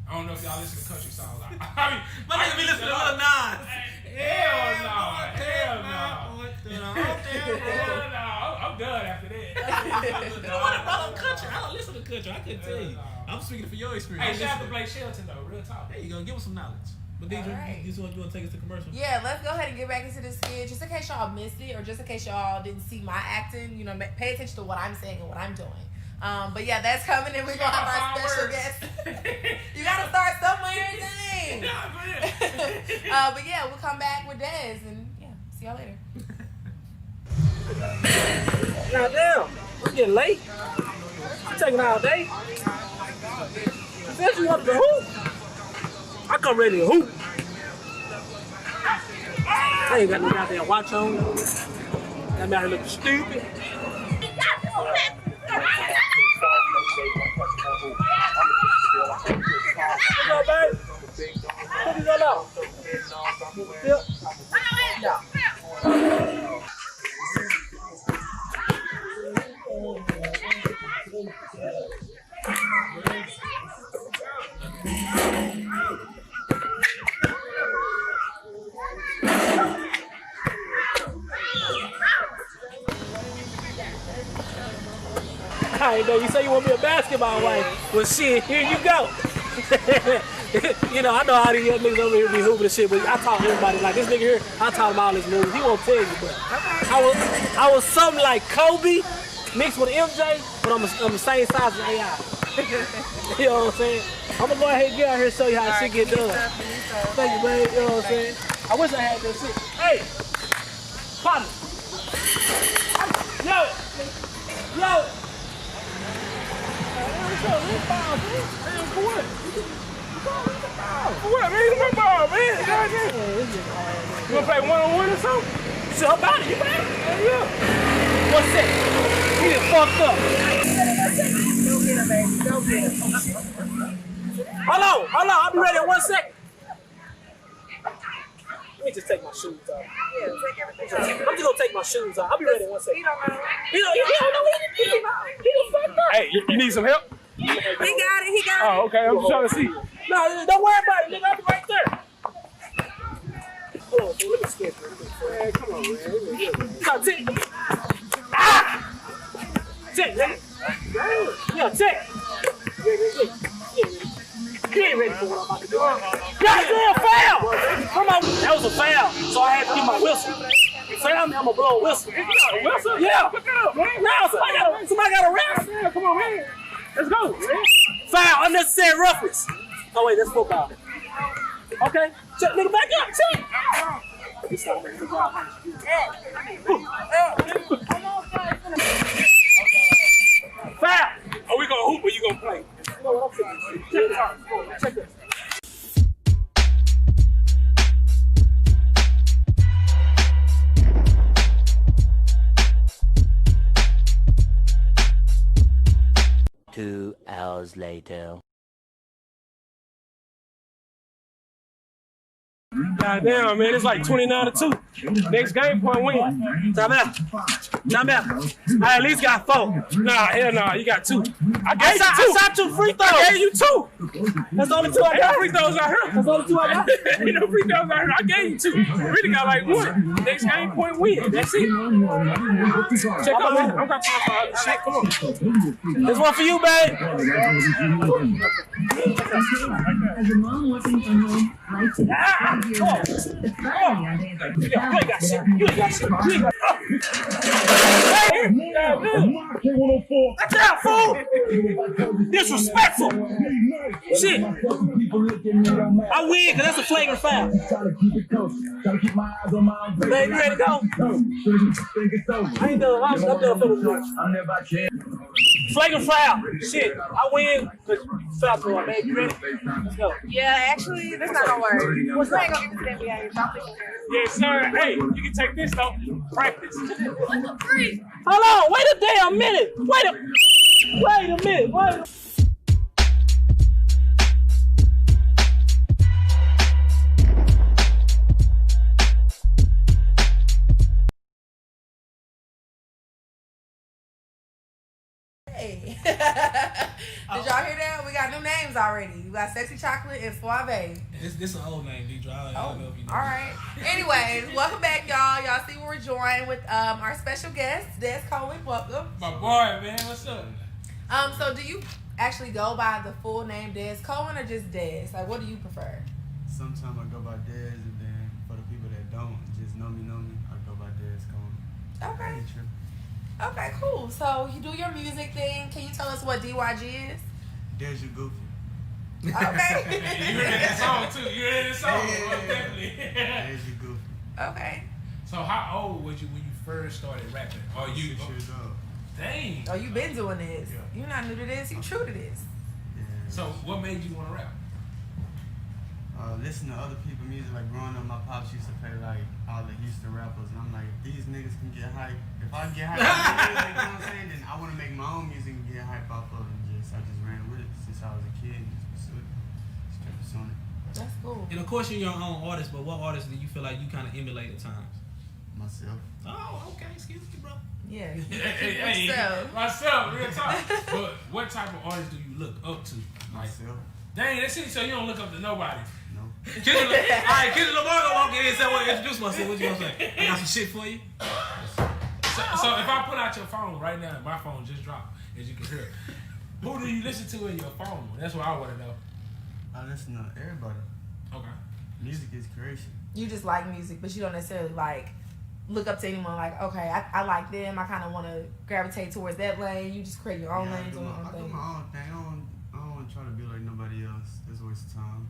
I don't know if y'all listen to country songs. I mean, My nigga be listening to Lil Nas. Hell no. I'm done after that. You know what about country? I don't listen to country. I couldn't tell you. I'm speaking for your experience. Hey, shout out to Blake Shelton though, real talk. There you go. Give us some knowledge. But Deidre, Alright. you want to take us to commercial? Yeah, let's go ahead and get back into this skit. Just in case y'all missed it, or just in case y'all didn't see my acting, you know, pay attention to what I'm saying and what I'm doing. But yeah, that's coming, and we're gonna have our special guest. You gotta start somewhere, dang. But yeah, we'll come back with Dez, and yeah, see y'all later. Now damn, we're getting late. You taking all day? You said you wanted to hoop. I come ready to hoop. I ain't got no goddamn watch on. Got me out here looking stupid. What's up, babe? What you got out? Yep. I know you say you want to be a basketball wife. Well, shit, here you go. You know, I know how these young niggas over here be hooping and shit, but I talk to everybody like this nigga here. I taught him all his moves. He won't tell you, but I was something like Kobe mixed with MJ, but I'm the same size as AI. You know what I'm saying? I'm gonna go ahead and get out here and show you how this shit get done. Thank you, babe. You know what I'm saying? I wish I had this shit. Hey, partner. Yo. For what? For what, man? It's my ball, man. You wanna play one-on-one or something? Shit, how about it? You back? Yeah. What's that? He done fucked up. Go get him, baby. Go get him. Hold on. I'll be ready in 1 second. Let me just take my shoes off. Yeah, take everything off. I'm just gonna take my shoes off. I'll be ready in 1 second. He don't know. He don't know what he did. He done fucked up. Hey, you need some help? He got it. Oh, okay. I'm just trying to see. No, don't worry about it. Nigga, I'll be right there. Hold on, so let me skip real quick. Man, come on, man. Come, tick. Ah! Tick, nigga. Yeah, tick. You ain't ready for what I'm about to do. Goddamn foul! Come on. That was a foul, so I had to get my whistle. You foul me, I'm gonna blow a whistle. Whistle? Yeah. Pick it up, man. No, somebody got a ref. Yeah, come on, man. Let's go, man. Foul, unnecessary roughness. Oh wait, that's football. Okay, check, nigga, back up, check. what I'm saying. Check this. Two hours later. Goddamn, man, it's like 29-2. Next game point win. Time out. All right, at least got 4. Nah, hell nah, you got 2. I gave you 2. I shot 2 free throws. I gave you 2. That's the only 2 I got. Free throws out here. That's the only 2 I got. Ain't no free throws out here. I gave you 2. Really got like 1. Next game point win. That's it. Check out, man. I'm gonna talk about shit. Come on. This one for you, babe. As a mom working from home, life is Come on. You ain't got shit. You ain't got shit. You ain't got Watch out, fool! Disrespectful! Shit! I win, because that's a flagrant foul. Man, you ready to go? I ain't done. I'm done for the flagrant foul. Shit, I win because foul going, man. You ready? Let's go. Yeah, actually, that's not gonna work. What's not gonna get to the NBA? Yes, sir. Hey, you can take this, though. Practice. Hold on, wait a damn minute. Wait a minute. Hey. Did y'all hear that? We got new names already. We got Sexy Chocolate and Suave. This an old name, Deidre. I don't know if you know. All right. Anyways, welcome back, y'all. Y'all see we're joined with our special guest, Des Cohen. Welcome. My boy, man, what's up? So do you actually go by the full name Des Cohen or just Des? Like, what do you prefer? Sometimes I go by Dez, and then for the people that don't just know me, I go by Dez Cohen. Okay. Okay, cool. So you do your music thing. Can you tell us what DYG is? Dez, you goofy. Okay. You heard that song too. You heard that song, definitely. Dez, you goofy. Okay. So how old was you when you first started rapping? Or you 6 years old. Dang. Oh, you been doing this. Yeah. You're not new to this. You true to this. Yeah. So what made you want to rap? Listen to other people's music. Like growing up, my pops used to play like all the Houston rappers, and I'm like, if these niggas can get hype, if I get hype, off their music, you know what I'm saying? Then I want to make my own music and get hype off of it. I just ran with it since I was a kid and just pursued it. Just kept pursuing it. That's cool. And of course, you're your own artist, but what artist do you feel like you kind of emulate at times? Myself. Oh, okay. Excuse me, bro. Yeah. Hey, Yourself. myself, real talk. But what type of artist do you look up to? Like, Myself. dang, that's it. So you don't look up to nobody. No. Kendrick Lamar gonna walk in and say, "I want to introduce myself." What you gonna say? I got some shit for you. So if I put out your phone right now, my phone just dropped, as you can hear. Who do you listen to in your phone? That's what I want to know. I listen to everybody. Okay. Music is creation. You just like music, but you don't necessarily like look up to anyone like, okay, I like them. I kind of want to gravitate towards that lane. You just create your own lanes on your own I do thing. my own thing. I don't want to try to be like nobody else. That's a waste of time.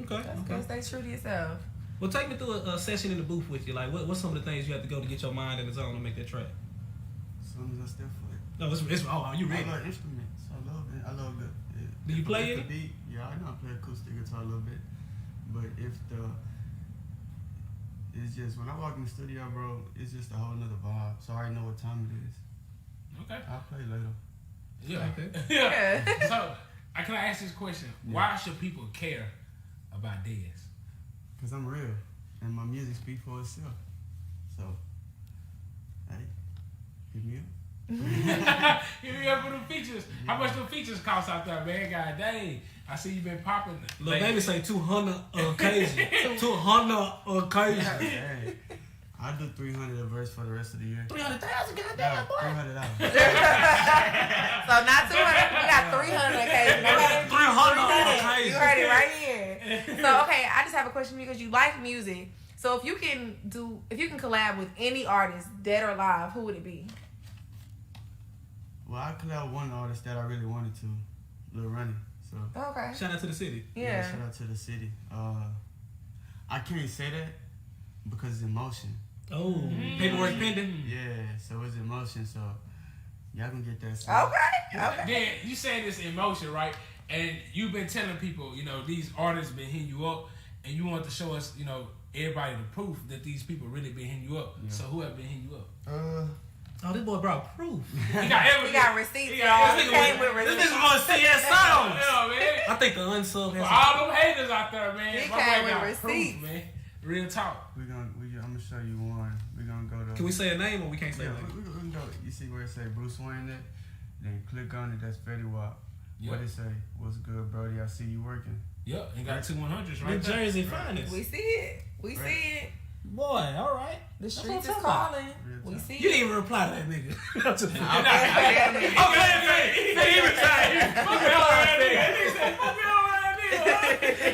Okay. That's good. Stay true to yourself. Well, take me through a session in the booth with you. Like, what's some of the things you have to go to get your mind in the zone to make that track? As soon as I step foot. No, it's you ready? I love instruments. I love it. I love it. Do you play If it? the beat, yeah, I know I play acoustic guitar a little bit. But it's just, when I walk in the studio, bro, it's just a whole nother vibe. So I already know what time it is. Okay. I'll play later. Yeah. Okay. Yeah. So, can I ask this question? Yeah. Why should people care about Dez? Because I'm real. And my music speaks for itself. So, hey, hit me up. Hit me up for the features. How much the features cost out there, man? God dang. I see you been popping. Little baby say 200 occasion. 200 occasion. Hey, I do 300 a verse for the rest of the year. 300,000, goddamn Yeah, boy. $300. So not 200, we got 300 occasions. Okay? 300 You heard it right here. So okay, I just have a question because you like music. So if you can collab with any artist, dead or alive, who would it be? Well, I collab with one artist that I really wanted to, Lil Ronnie. So Okay. Shout out to the city. Yeah. shout out to the city. I can't say that because it's emotion. Oh, paperwork pending. Yeah, so it's emotion. So y'all gonna get that. Soon. Okay. Then you say this emotion, right? And you've been telling people, you know, these artists been hitting you up, and you want to show us, you know, everybody the proof that these people really been hitting you up. Yeah. So who have been hitting you up? Oh, this boy brought proof. He got receipts. He came with receipts. This nigga on CS songs. Yeah, man. I think the unsub has all them haters out there, man. He came with receipts, man. Real talk. I'm gonna show you one. We're gonna go to. Can we say a name or we can't say a name? We can go. You see where it say Bruce Wayne there? Then click on it. That's Fetty Wap. Yep. What it say? What's good, Brody? I see you working. Yep, and got 2 100s right New there. Jersey finest. We see it. We see it. Boy, all right. The streets is calling. We see You didn't it. even reply to that nigga. Okay. He retired. Fuck me all right, nigga. Fuck me all right, nigga.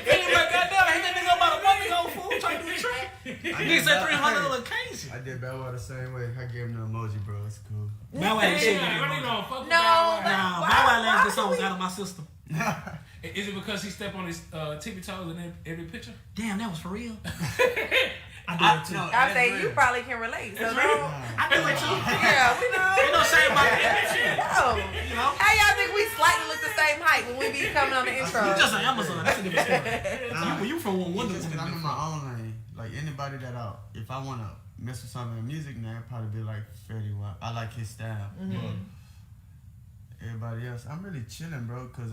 He was like, goddamn, ain't that nigga about a month ago, fool, trying to do the track? Nigga said $300 occasion. I did Bow Wow the same way. I gave him the emoji, bro. It's cool. Bow Wow ain't shit. No, Bow Wow last the songs out of my system. Is it because he stepped on his tippy toes in every picture? Damn, that was for real. I do it too. I say you probably can relate. So I do it too. Yeah, we know. Ain't no shame about that shit. No. You know? How y'all think we slightly look the same height when we be coming on the intro? You just on Amazon. That's a different story. You from one window. I'm in my own lane. Like anybody that if I want to mess with something in music now, it'd probably be like Fetty Wap. I like his style. Mm-hmm. Everybody else, I'm really chilling, bro, because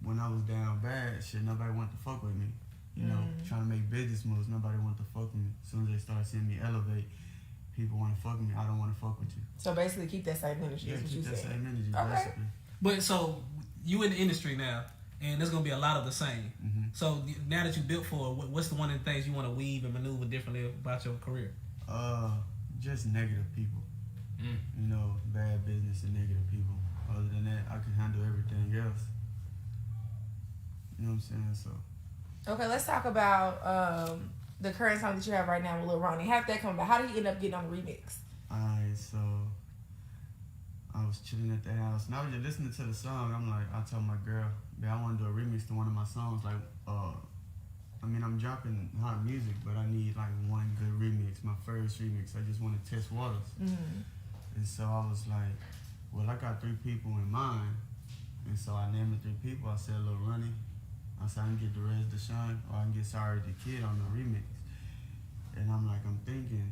when I was down bad, shit, nobody wanted to fuck with me. You know, trying to make business moves, nobody wanted to fuck with me. As soon as they start seeing me elevate, people want to fuck with me. I don't want to fuck with you. So basically, keep that same energy. Yeah, is what keep you that said. same energy, Okay. basically. But so you in the industry now, and there's gonna be a lot of the same. Mm-hmm. So now that you built for it, what's the one of the things you want to weave and maneuver differently about your career? Just negative people. You know, bad business and negative people. Other than that, I can handle everything else. You know what I'm saying? So. Okay, let's talk about the current song that you have right now with Lil Ronnie. How did that come about? How did he end up getting on the remix? Alright, so I was chilling at the house and I was just listening to the song. I told my girl, man, I want to do a remix to one of my songs. Like, I'm dropping hot music, but I need like one good remix, my first remix. I just want to test waters. Mm-hmm. And so I was like, well, I got 3 people in mind. And so I named the 3 people. I said Lil Ronnie. I said I can get the Rez Deshaun or I can get Sorry the Kid on the remix. And I'm thinking,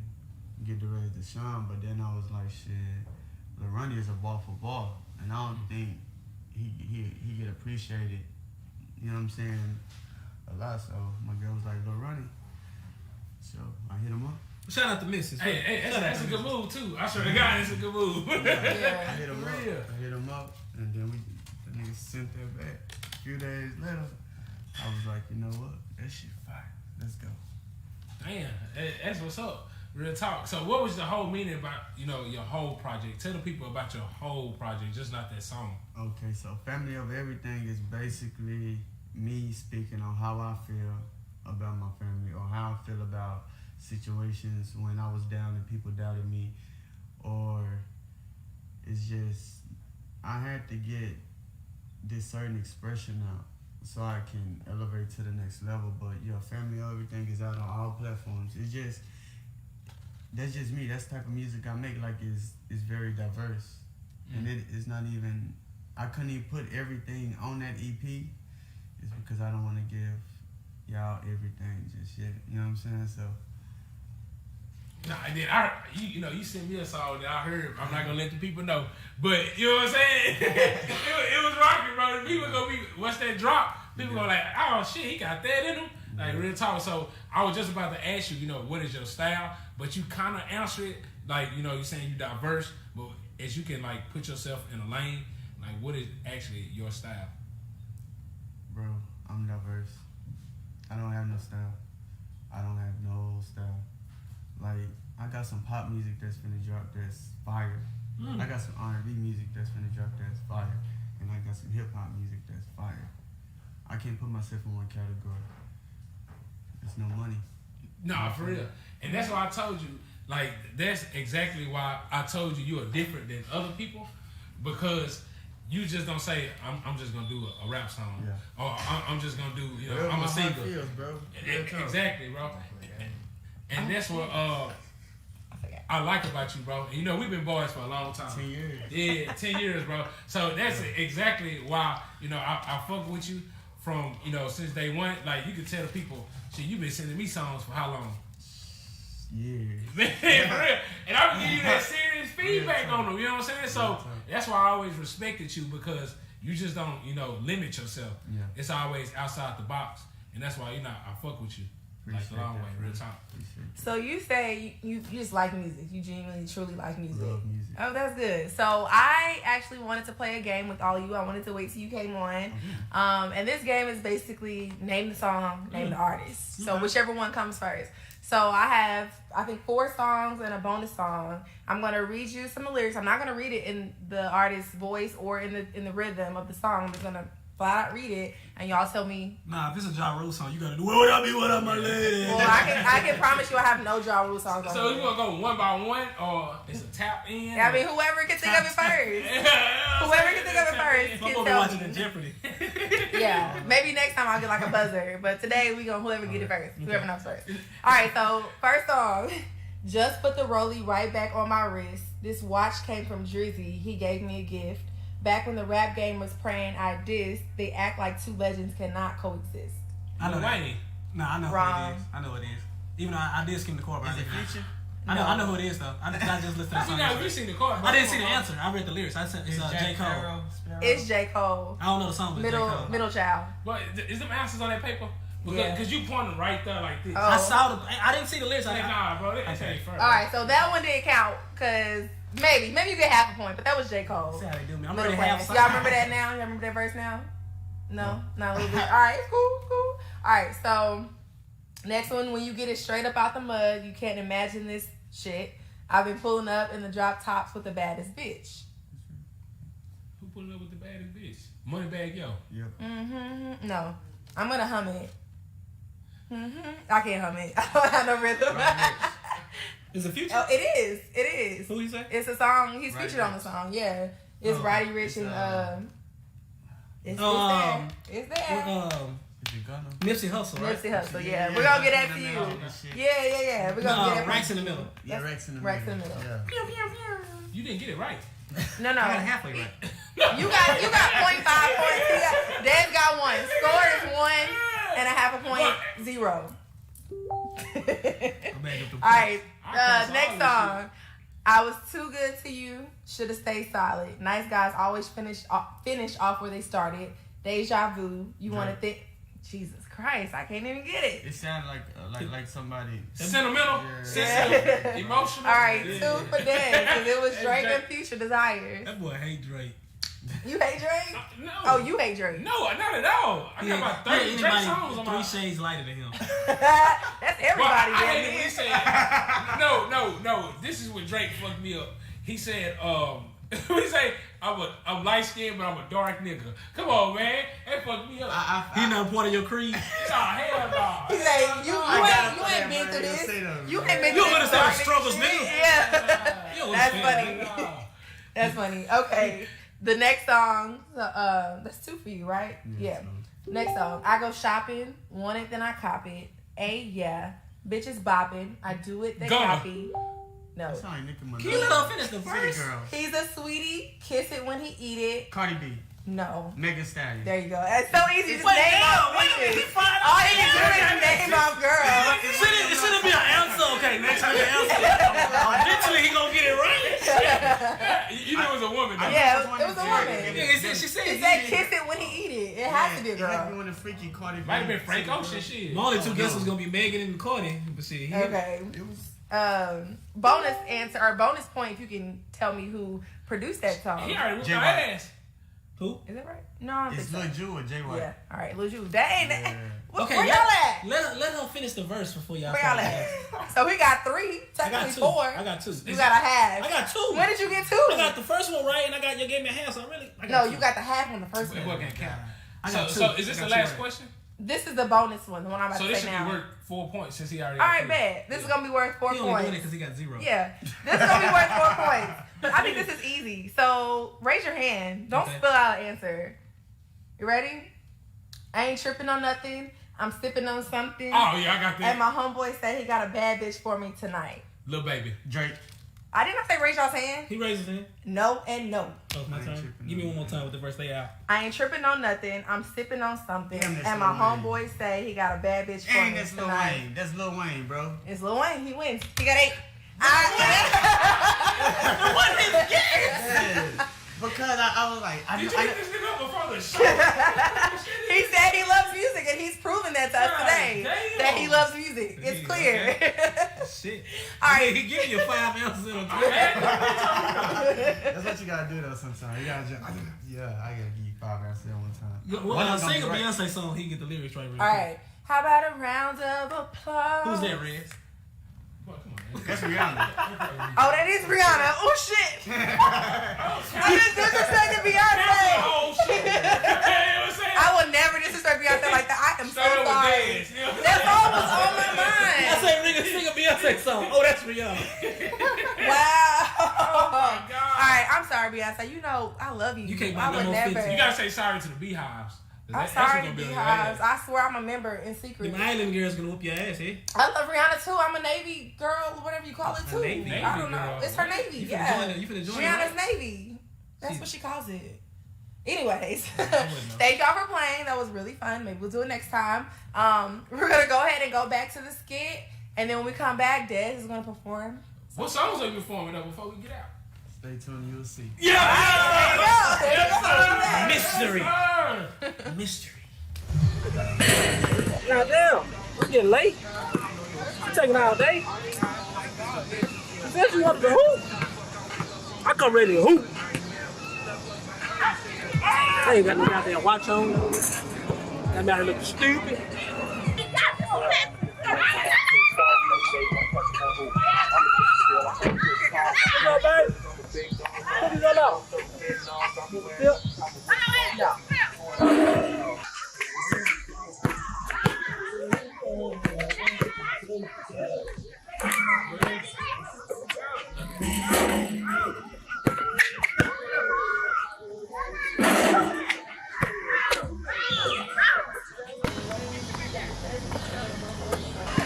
get the Rez Deshaun, but then I was like, shit, Lil Ronnie is a ball for ball. And I don't think he get appreciated, you know what I'm saying, a lot. So my girl was like, Lil Ronnie. So I hit him up. Shout out to Mrs. Hey, that's a good move too. I swear to God, it's a good move. I hit him up, and then the nigga sent that back. A few days later, I was like, you know what? That shit fire. Let's go. Damn, that's what's up. Real talk. So what was the whole meaning about, you know, your whole project? Tell the people about your whole project, just not that song. Okay, so Family of Everything is basically me speaking on how I feel about my family or how I feel about situations when I was down and people doubted me, or it's just I had to get this certain expression out so I can elevate to the next level. But Family of Everything is out on all platforms. That's just me. That's the type of music I make. Like it's very diverse, and it is not even. I couldn't even put everything on that EP. It's because I don't want to give y'all everything just yet. You know what I'm saying? So. Nah, and then you sent me a song that I heard. I'm not gonna let the people know, but you know what I'm saying? it was rocking, bro. People gonna be once that drop, people gonna like, oh shit, he got that in him. Like real talk. So I was just about to ask you, what is your style? But you kind of answer it like, you're saying you diverse, but as you can like put yourself in a lane, like what is actually your style? Bro, I'm diverse. I don't have no style. I don't have no style. Like, I got some pop music that's finna drop that's fire. I got some R&B music that's finna drop that's fire. And I got some hip-hop music that's fire. I can't put myself in one category. There's no money. Nah, for real. And that's why I told you, like, that's exactly why I told you are different than other people. Because you just don't say, I'm just gonna do a rap song. Yeah. Or I'm just gonna do, I'm a singer. Feels, bro. Exactly, bro. And that's what I like about you, bro. You know, we've been boys for a long time. 10 years. Yeah, 10 years, bro. So that's exactly why, you know, I fuck with you from, you know, since day one. Like, you can tell the people, shit, you been sending me songs for how long? Yeah. Man, for real. And I'm giving you that serious feedback on them, you know what I'm saying? So that's why I always respected you, because you just don't, you know, limit yourself. Yeah. It's always outside the box. And that's why, you know, I fuck with you. Like the long way, real talk. So you say you just like music. You genuinely, truly like music. Love music. Oh, that's good. So I actually wanted to play a game with all of you. I wanted to wait till you came on. And this game is basically name the song, name the artist. So whichever one comes first. So I have, I think, 4 songs and a bonus song. I'm going to read you some of the lyrics. I'm not going to read it in the artist's voice or in the rhythm of the song. I'm just going to flat out read it, and y'all tell me. Nah, if it's a Ja Rule song, you gotta do what up, what up, my lady. Well, I can promise you I have no Ja Rule songs on So here. you gonna go one by one, or it's a tap in? I mean, whoever can think of it first. Whoever can think of it first I'm can gonna be tell watching me. in Jeopardy. Yeah, maybe next time I'll get like a buzzer, but today we gonna whoever get it first, whoever knows first. All right, so first song, just put the rollie right back on my wrist. This watch came from Drizzy. He gave me a gift. Back when the rap game was praying I dissed, they act like two legends cannot coexist. I know that. Wayne. Nah, I know Wrong. who it is. I know who it is. Even though I did skim the chord, but Is it Future? I know who it is though. I just listened to the You song. know, you seen the chord. I didn't see the answer. I read the lyrics. I said it's J. Cole. It's J. Cole. I don't know the song, but it's J. Cole. Middle child. But is them answers on that paper? Yeah. Because you pointed right there like this. Oh. I saw the. I didn't see the lyrics. Nah, bro. They say first. All right, so that one didn't count because maybe you get half a point, but that was J. Cole. See how they do me. I'm Middle ready to have class. some. Y'all remember that now? Y'all remember that verse now? No, not a little bit. All right, cool. All right, so next one, when you get it straight up out the mud, you can't imagine this shit. I've been pulling up in the drop tops with the baddest bitch. Who pulling up with the baddest bitch? Moneybag Yo. Yep. No, I'm gonna hum it. I can't hum it. I don't have no rhythm. Is it Future? Oh, it is. Who you say? It's a song. He's Roddy featured on the Ricch. song. Yeah, it's Roddy Ricch and it's there. It's there. Is it Gunna? Nipsey Hussle, right? Nipsey Hussle. Yeah, we're gonna get that to you. Yeah. We're gonna get it. Rex in the middle. Yeah, Rex in the Rex middle. in the middle. Yeah. You didn't get it right. No. I got it halfway right. You got 0.5 points. Dad's got 1. Score is 1 and a half a point. 0. All right. Next song. I was too good to you. Should have stayed solid. Nice guys always finish off where they started. Deja vu. You want to think? Jesus Christ! I can't even get it. It sounded like somebody. Sentimental, Yeah. sensitive, emotional. All right, Yeah. 2 for Dan because it was Drake and Future Desires. That boy hate Drake. You hate Drake? No. Oh, you hate Drake. No, not at all. I got about 30 Drake songs on my. 3 shades lighter than him. That's everybody. But I damn hate it when near. he said, no. This is what Drake fucked me up. He said, he say, I'm light skinned, but I'm a dark nigga. Come on, man. That fucked me up. He not part of your creed. Oh, hell He no. say, you ain't been through this. You ain't been through this. understand the struggles, shit. nigga. Yeah. You That's understand. funny. That's funny. Okay. The next song, that's 2 for you, right? Yeah. Next song, I go shopping, want it, then I cop it. Yeah. Bitches bopping, I do it, they Gunna. copy. No. That sound like Nicki Minaj. Can you let her finish the City verse? Girl. He's a sweetie, kiss it when he eat it. Cardi B. No. Megan Stallion. There you go. It's so easy. Just Wait, name no, off wait a minute, bitches. he fired All up. you can do is name off girls. It shouldn't be an answer. Okay, next time you answer. Eventually he gonna get it right. You know it was a woman, though. Yeah, it was a woman. Yeah, she said He said kiss it when he eat it. It has to be a It had to be girl. one of the freaky Cardi B. Might have been Frank City Ocean Girl. shit. My only 2 guesses was gonna be Megan and Cardi, but shit, he Okay. It was. Bonus answer or bonus point if you can tell me who produced that song. He already whooped J. my White. ass. Who? Is that right? No, I don't It's think Lil so. Ju or J. White. Yeah. All right, Lil Ju. Dang. Yeah. Okay, Where y'all at? Let her finish the verse before y'all. Where y'all at? So we got 3, I technically got 2. 4. I got 2. You got a half. I got 2. When did you get 2? I got the first one right, and you gave me a half. So I No, two. you got the half on the first It one. wasn't count. I got 2. So is this I the got last 2 right. question? This is the bonus one, the one I'm about So to this say should now. be worth 4 points since he already. All got right, three. bet. This is gonna be worth 4 He only doing it points. because he got 0. Yeah, this is gonna be worth 4 points. But I think this is easy. So raise your hand. Don't Okay. spill out an answer. You ready? I ain't tripping on nothing. I'm sipping on something. Oh yeah, I got And that. my homeboy said he got a bad bitch for me tonight. Little baby. Drake. I did not say raise y'all's hand. He raised his hand. No and no. Oh, my turn. Give me one more time with the first day out. I ain't tripping on nothing. I'm sipping on something. Damn, that's and my Lil Wayne. homeboy say he got a bad bitch for And me that's Lil tonight. Wayne. That's Lil Wayne, bro. It's Lil Wayne. He wins. He got 8. What is this? Because I was like, Did you hit this nigga up before the show? He said he loves music, and he's proven that to us God today. damn. That he loves music. It's clear. Shit. All right. He give you 5 ounces in a that's what you gotta do though sometimes. You gotta just, I gotta give you 5 hours at one time. Well, sing a Beyonce song, he can get the lyrics right. All right. How about a round of applause? Who's that, Rez? Boy, come on, man. That's Rihanna. Oh, that is Breonna. Oh, shit. I just disrespected Beyonce. Oh, shit. You know what I'm saying? I will never disrespect Beyonce like that. I am so Straight up with sorry. dance, you know? That's all was on my I mind. say, nigga, sing a Beyonce song. Oh, that's Rihanna. Wow. Oh, my God. All right, I'm sorry, Beyonce. You know, I love you. You can't buy I no would more never. 50. You gotta say sorry to the Beehives. I'm sorry to Beehives. I swear I'm a member in secret. Them island girls gonna whoop your ass, eh? I love Rihanna too. I'm a Navy girl, whatever you call it too. Navy I don't know. girl. It's her Navy. You finna Yeah. join it. You finna join it, Rihanna's right? Navy. That's what she calls it. Anyways, wouldn't know. thank y'all for playing. That was really fun. Maybe we'll do it next time. We're gonna go ahead and go back to the skit, and then when we come back, Dez is gonna perform. What songs are you performing though before we get out? Stay tuned, you'll see. There you go. There you go. Mystery. Sir. Mystery. Goddamn, it's getting late. It's taking all day. You said you wanted to hoop. I come ready to hoop. I ain't got no goddamn watch on. Got me out here looking stupid. What's up, babe? What is that up? Yep. No.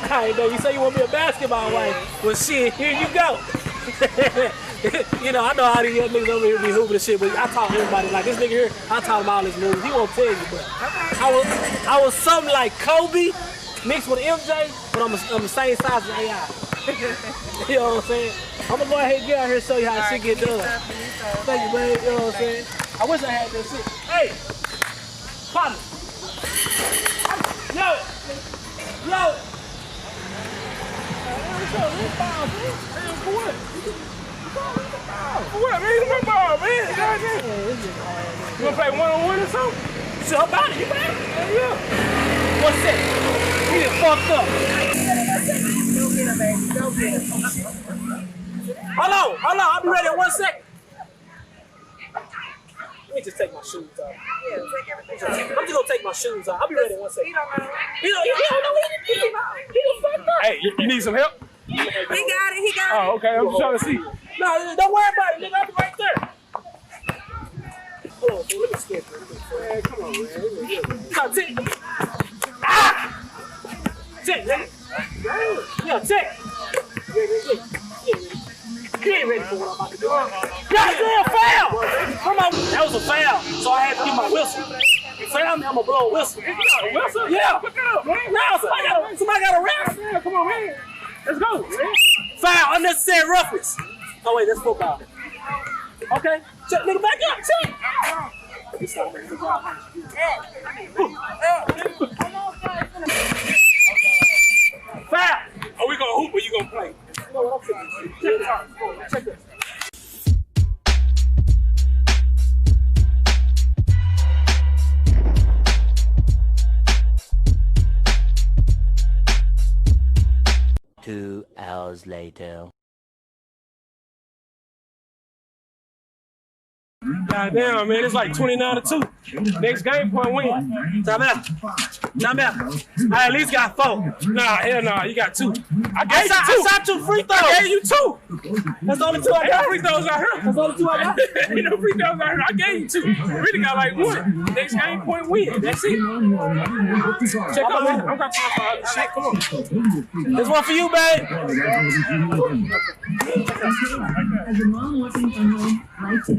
I know you say you want to be a basketball wife. Well, shit, here you go. You know, I know how these young niggas over here be hooping and shit, but I talk to everybody like this nigga here. I taught him all his moves. He won't tell you, but I was something like Kobe mixed with MJ, but I'm the same size as AI. You know what I'm saying? I'm gonna go ahead and get out here and show you how shit get done. Thank you, man. You know what I'm saying? I wish I had that shit. Hey, partner. Yo. For what? For what, man? It's my ball, man. You wanna play one-on-one or something? So about it, you better. Yeah. What's that? You get fucked up. Don't get him, baby. Don't get him. Hold on. I'll be ready in 1 second. Let me just take my shoes off. Yeah, take everything off. I'm just gonna take my shoes off. I'll be ready in 1 second. He don't know. He don't know he fucked up. Hey, you need some help? He got it. Oh, okay. I'm just trying to see. No, don't worry about it, nigga. I'll be right there. Hold on, dude. Let me skip it. Man, come on, man. Come on, tick. Ah! Tick, nigga. Yeah, tick. You ain't ready for what I'm about to do. Goddamn foul! Come on. That was a foul, so I had to get my whistle. You foul me, I'm gonna blow a whistle. You got a whistle? Yeah. Look out, man. Now somebody got a ref. Yeah, come on, man. Let's go, man. Foul, unnecessary roughness. Oh wait, that's football. Okay, check, nigga, back up, check. Foul. Are we gonna hoop or you gonna play? No, what I'm saying. Check this out. Check this. Two hours later. Goddamn, man, it's like 29-2. Next game point win. Time out. I at least got 4. Nah, hell nah, you got 2. I shot 2 free throws. I gave you 2. That's the only 2 I got. Ain't no free throws out here. That's the only 2 I got. Ain't no free throws out here. I gave you 2. You really got like 1. Next game point win. That's it. Check out, man. I'm gonna talk about this shit. Come on. This one for you, babe. As a mom working from home, life is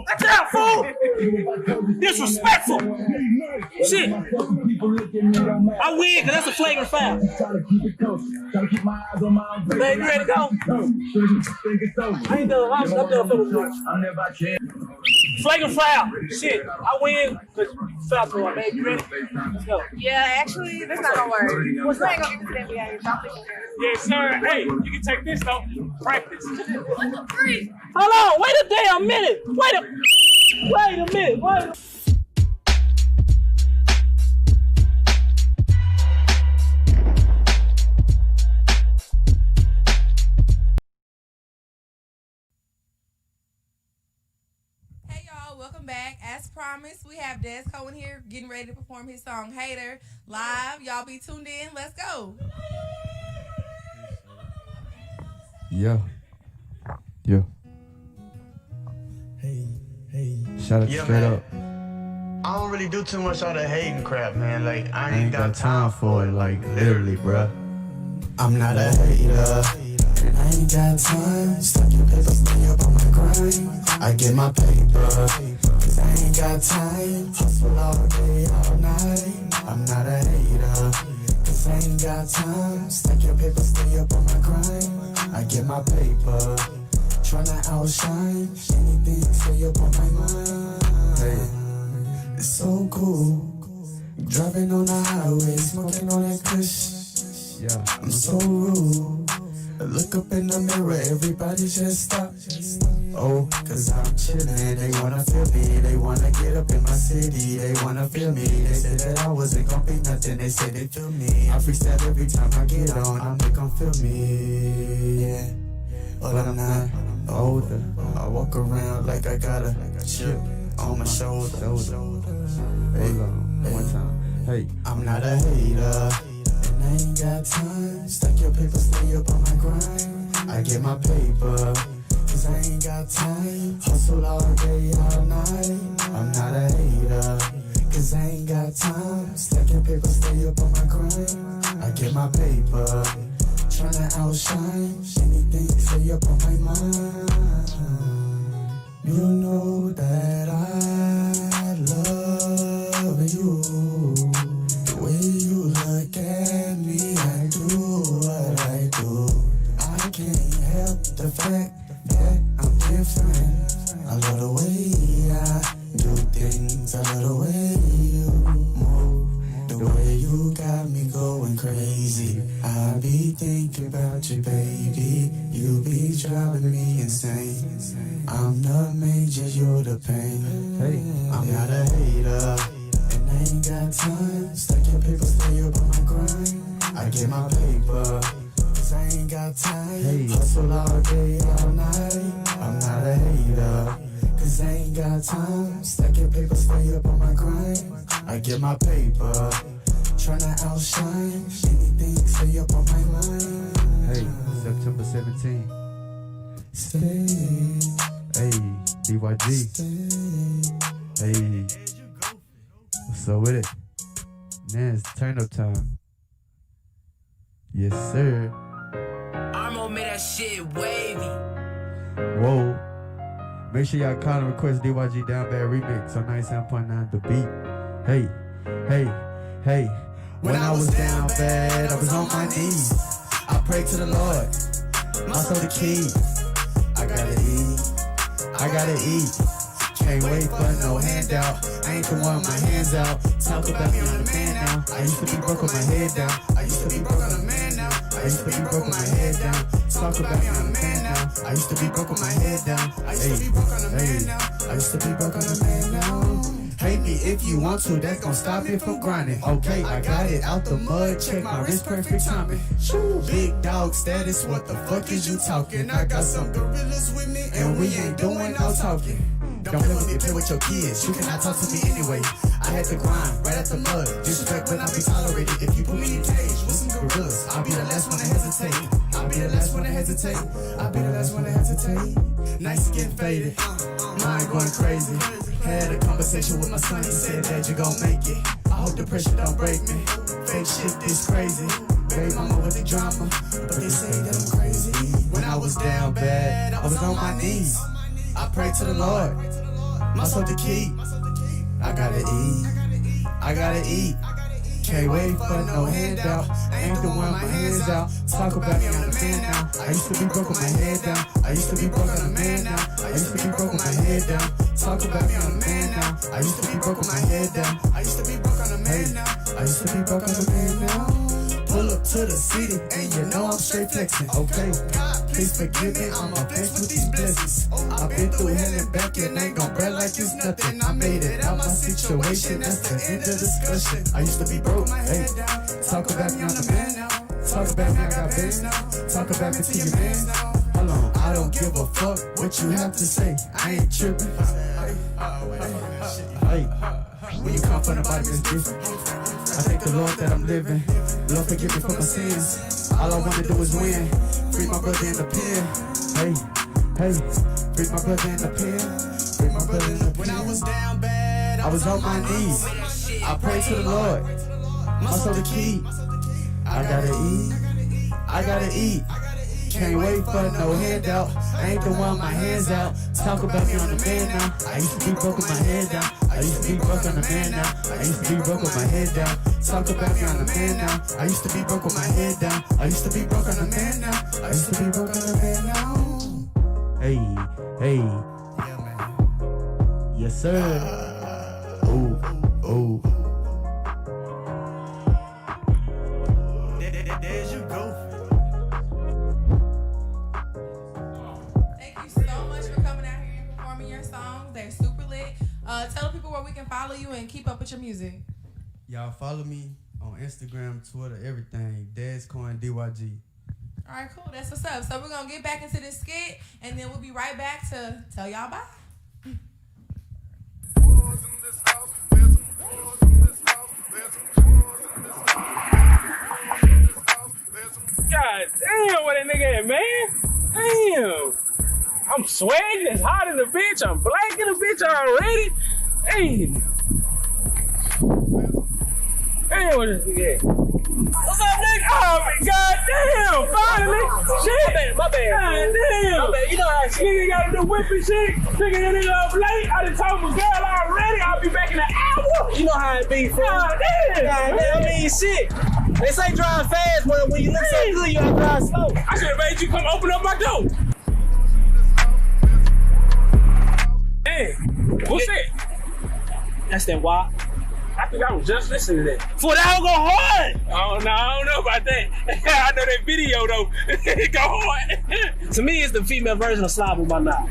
Watch out, fool! Disrespectful! Shit! I win, because that's a flagrant foul. Man, you ready to go? I ain't done. I'm done for the match. Flagrant foul. Shit. I win because foul going, man. You ready? Let's go. Yeah, actually, that's not gonna work. What's not gonna get this NBA? Yes, sir. Hey, you can take this though. Practice. Hold on. Wait a damn minute. Wait a minute. Welcome back. As promised, we have Cohen here getting ready to perform his song Hater live. Y'all be tuned in. Let's go. Yeah. Hey. Shout out straight man. up. I don't really do too much of the hating crap, man. Like, I ain't got time for it, like, literally, bruh. I'm not a hater. And I ain't got time. Stuck your paper, stay up on my grind. I get my paper. Cause I ain't got time. Hustle all day, all night. I'm not a hater. Cause I ain't got time. Stack your paper, stay up on my grind. I get my paper. Tryna outshine. Anything, stay up on my mind. Hey, it's so cool. Driving on the highway, smoking on that kush. Yeah. I'm so rude. Look up in the mirror, everybody just stop. Oh, cause I'm chillin', they wanna feel me. They wanna get up in my city, they wanna feel me. They said that I wasn't gon' be nothing, they said they feel me. I freestyle every time I get on, I make them feel me. Yeah, but I'm not older. I walk around like I got a chip on my shoulder. Hold on, one time. Hey. I'm not a hater. I ain't got time. Stack your paper, stay up on my grind. I get my paper, cause I ain't got time. Hustle all day, all night. I'm not a hater, cause I ain't got time. Stack your paper, stay up on my grind. I get my paper, tryna outshine. Anything, stay up on my mind. You know that I love you. The way you look at me, I do what I do. I can't help the fact that I'm different. I love the way I do things. I love the way you move. The way you got me going crazy. I be thinking about you, baby. You be driving me insane. I'm the major, you're the pain. Hey. I'm not a hater. I ain't got time. Stack your paper, stay up on my grind. I get my paper, cause I ain't got time. Hey. Hustle all day, all night. I'm not a hater, cause I ain't got time. Stack your paper, stay up on my grind. I get my paper, tryna outshine. Anything, stay up on my mind. Hey, September 17th. Stay. Hey, DYG. Stay. Hey. What's up with it? Nash, turn up time. Yes, sir. I'm gonna make that shit wavy. Whoa. Make sure y'all call and request DYG Down Bad Remix on 97.9 The Beat. Hey. When I was down bad, I was on my knees. I prayed to the Lord. My soul the key. I gotta eat. Can't wait for no handout. I ain't the one with my hands out. Talk about me on the man now. I used to be broke with my head down. I used to be broke on the man now. I used to be broke with my head down. Talk about me on the man now. I used to be broke with my head down. I used to be broke on the man now. I used to be broke on the man now. Hate me if you want to, that's gon' stop me from grinding. Okay, I got it out the mud, check my wrist, perfect timing. Big dog status, what the fuck is you talking? I got some gorillas with me, and we ain't doing no talking. Don't play with me, play with your kids. You cannot talk to me anyway. I had to grind right out the mud. Disrespect will not be tolerated. If you put me in a cage with some gorillas, I'll be the last one to hesitate. I'll be the last one to hesitate. I'll be the last one to hesitate. Nice skin faded, mind going crazy. Had a conversation with my son. He said that you gon' make it. I hope the pressure don't break me. Fake shit is crazy. Baby mama with the drama, but they say that I'm crazy. When I was down bad, I was on my knees. I pray to the Lord, my soul to keep. I gotta eat, I gotta eat. Can't wait for no handout. I ain't the one with my hands out. Talk about me, I'm the man now. I used to be broke with my head down. I used to be broke on the man now. I used to be broke with my head down. Talk about me, I'm the man now. I used to be broke with my head down. I used to be broke on the man now. I used to be broke on the man now. Pull up to the city, and you know I'm straight flexing. Okay, please forgive me, I'm obsessed with these blessings. I've been through hell and back, and ain't gon' brag like it's nothing. I made it out my situation, that's the end of discussion. I used to be broke, hey, talk about me, I'm the man now. Talk about me, I got bands now. Talk about me to your man now. Hold on, I don't give a fuck what you have to say. I ain't tripping. Hey, when you come from the bottom, it's different. I thank the Lord that I'm living. Lord, forgive me for my sins. All I wanna do is win. Free my brother in the pen. Hey, hey, free my brother in the pen. Free my brother in the pen. When I was down bad, I was on my knees. I pray to the Lord, my soul to keep. I gotta eat, I gotta eat. Can't wait for no handout. I ain't the one with my hands out. Talk about me on the man now. I used to be broke with my head down. I used to be broke on the man now. I used to be broke with my head down. Talk about me on the man now. I used to be broke with my head down. I used to be broke on the man now. I used to be broke on the man now. Hey, hey. Yeah, man. Yes, sir. Oh, oh. There you go. Thank you so much for coming out here and performing your songs. They're super lit. Tell people where we can follow you and keep up with your music. Y'all follow me on Instagram, Twitter, everything. Cohen Deidre J. All right, cool. That's what's up. So we're going to get back into this skit, and then we'll be right back to tell y'all bye. God damn, what that nigga at, man? Damn. I'm sweating, it's hot in the bitch, I'm black in the bitch already. Hey. Damn, what this nigga at? What's up, nigga? Oh, my God damn, finally. Shit. My bad. God damn. My bad. You know how nigga gotta do whipping shit. Nigga, that nigga up late. I done told my girl already. I'll be back in an hour. You know how it be, fool. God damn. God damn, I mean, shit. They say drive fast, but when you look so good, you gotta drive slow. I should have made you come open up my door. Hey, what's that? That's that wop. I think I was just listening to that. For that go hard. Oh no, I don't know about that. I know that video though. It go hard. To me, it's the female version of Slob with my mouth.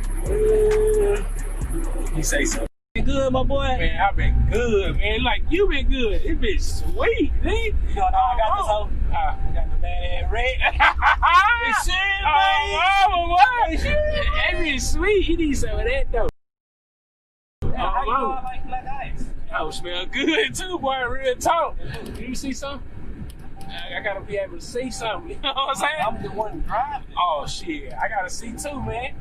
You say so. You good, my boy? Man, I've been good, man. Like, you been good. It been sweet, man. You know how I got this hoe? I got the bad red. It's shit, man. That been sweet. You need some of that, though. How you know I like black ice? Oh, smell good, too, boy. Real talk. Do you see something? I gotta be able to see something. You know what I'm saying? I'm the one driving. Oh, shit. I gotta see, too, man.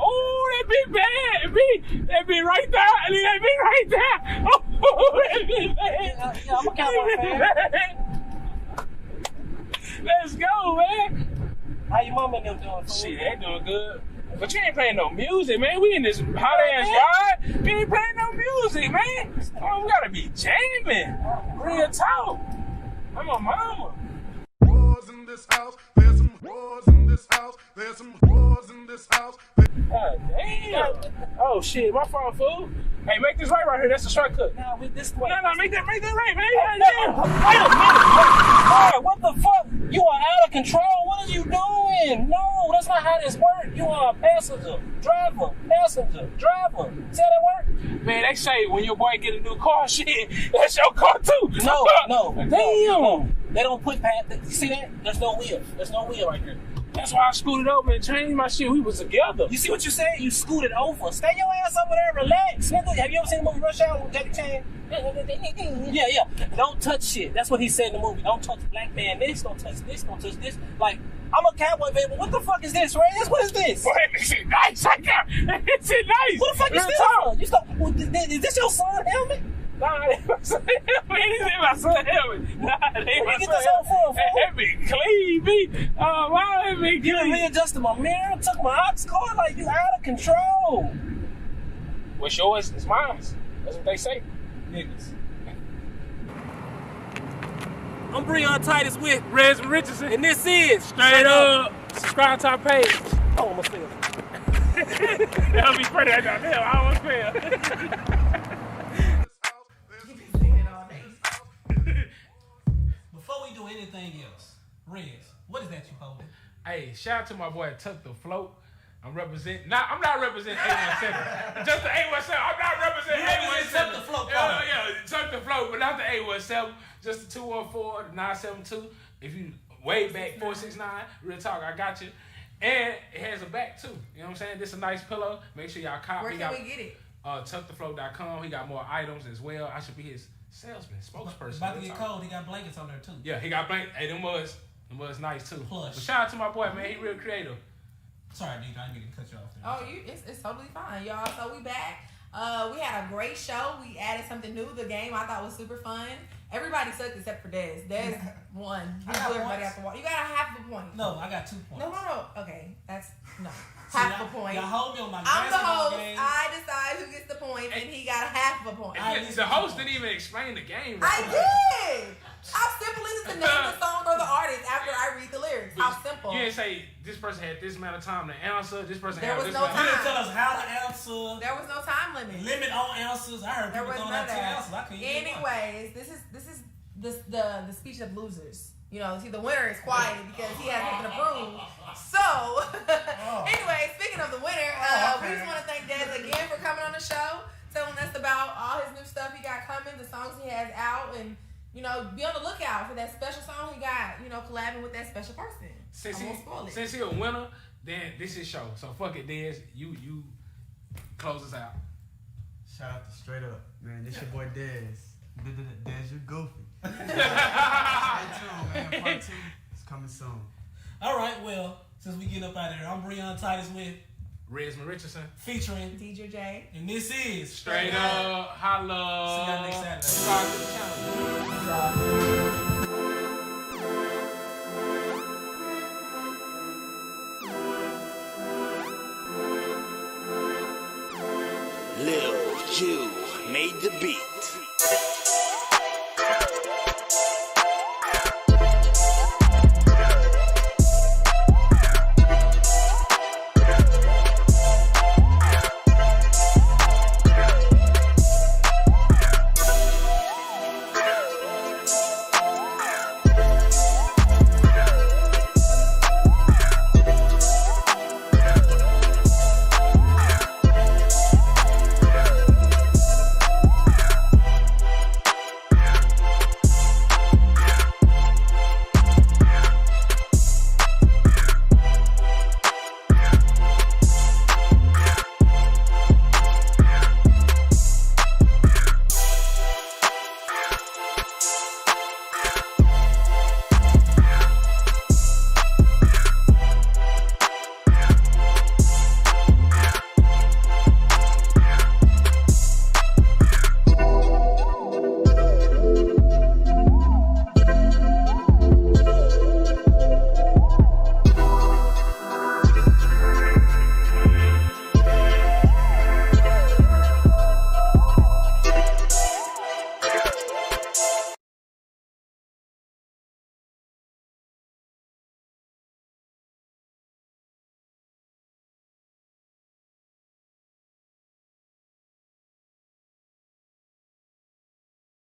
Oh, that be bad. That be right there. I mean, that be right there. Oh, that be bad. Yeah, I'm a Cowboy fan. Let's go, man. How your mama and them doing? Shit, they doing good. But you ain't playing no music, man. We in this hot ass yard. You ain't playing no music, man. Oh, we gotta be jamming. Real talk. I'm a mama. In this house, there's some whores in this house, there's some whores in this house. God damn. Oh shit, my fault, fool. Hey, make this right here. That's the shortcut. Nah, with this way. No, make that right, man. Wait a minute. What the fuck? You are out of control. What are you doing? man, no, that's not how this works. You are a passenger, driver. See how that work? Man, they say when your boy get a new car, shit, that's your car too. No. Damn. No. They don't put past. You see that? There's no wheel right there. That's why I scooted over and changed my shit. We was together. You see what you said? You scooted over. Stay your ass over there, relax. Nigga, have you ever seen the movie Rush Hour with Jackie Chan? Yeah. Don't touch shit. That's what he said in the movie. Don't touch black man this, don't touch this, don't touch this. Like, I'm a cowboy baby. What the fuck is this, Ray? What is this? Boy, this shit nice. This shit nice. What the fuck is this? Is this your son helmet? Nah, they my son helmet. He said my son helmet. Nah, they Where my you get son this out helmet. from? That be clean, B. Why that be You done clean? readjusted my mirror, took my ox cord, like you out of control. What's yours is mine. That's what they say. Niggas. I'm Breon Titus with Richardson. and this is Straight up. Subscribe to our page. Oh, I'm gonna fail. That'll be pretty. Damn, I almost failed. Before we do anything else, Rez, what is that you holding? Hey, shout out to my boy Tuck the Float. I'm representing. I'm not representing 817. Just the 817. I'm not representing 817. Tuck the Float. Yeah, Tuck the Float, but not the 817. Just the 214, the 972. If you way back 469, real talk, I got you. And it has a back too. You know what I'm saying? This is a nice pillow. Make sure y'all copy. Where can we get it? Tuckthefloat.com. He got more items as well. I should be his salesman, spokesperson. It's about to get cold. He got blankets on there too. Yeah, he got blankets. Hey, them was nice too. Plush. But shout out to my boy, man. He real creative. Sorry, Deidre, I didn't mean to cut you off there. Oh, it's totally fine, y'all. So we back. We had a great show. We added something new. The game I thought was super fun. Everybody sucked except for Dez. Dez won. He blew everybody out the wall. You got a half a point. No, I got 2 points. No. Okay, that's no. Half a point. Y'all hold me on my I'm the basketball host. game. I decide who gets the point, and he got a half a point. The host didn't even explain the game. I did. How simple is it to name the song or the artist after I read the lyrics? How simple. You didn't say this person had this amount of time to answer. This person There had was this no amount You time. didn't tell us how to answer. There was no time limit. Limit on answers. I heard There people was throwing none out of 2 that. answers. I couldn't get one. Anyways, this is the speech of losers. You know, see, the winner is quiet because he has nothing to prove. So, anyway, speaking of the winner, we just want to thank Dez again for coming on the show, telling us about all his new stuff he got coming, the songs he has out, and, you know, be on the lookout for that special song he got, you know, collabing with that special person. Since I won't spoil it. Since he a winner, then this is show. So fuck it, Dez. You close us out. Shout out to Straight Up, man. This your boy Dez. Dez, you goofy. Stay tuned, man. Part 2 is coming soon. All right, well, since we get up out of here, I'm Breon Titus with Richardson. featuring Deidre J. and this is Straight up. Holla. See y'all next Saturday. Subscribe to the channel. Lil Jew made the beat.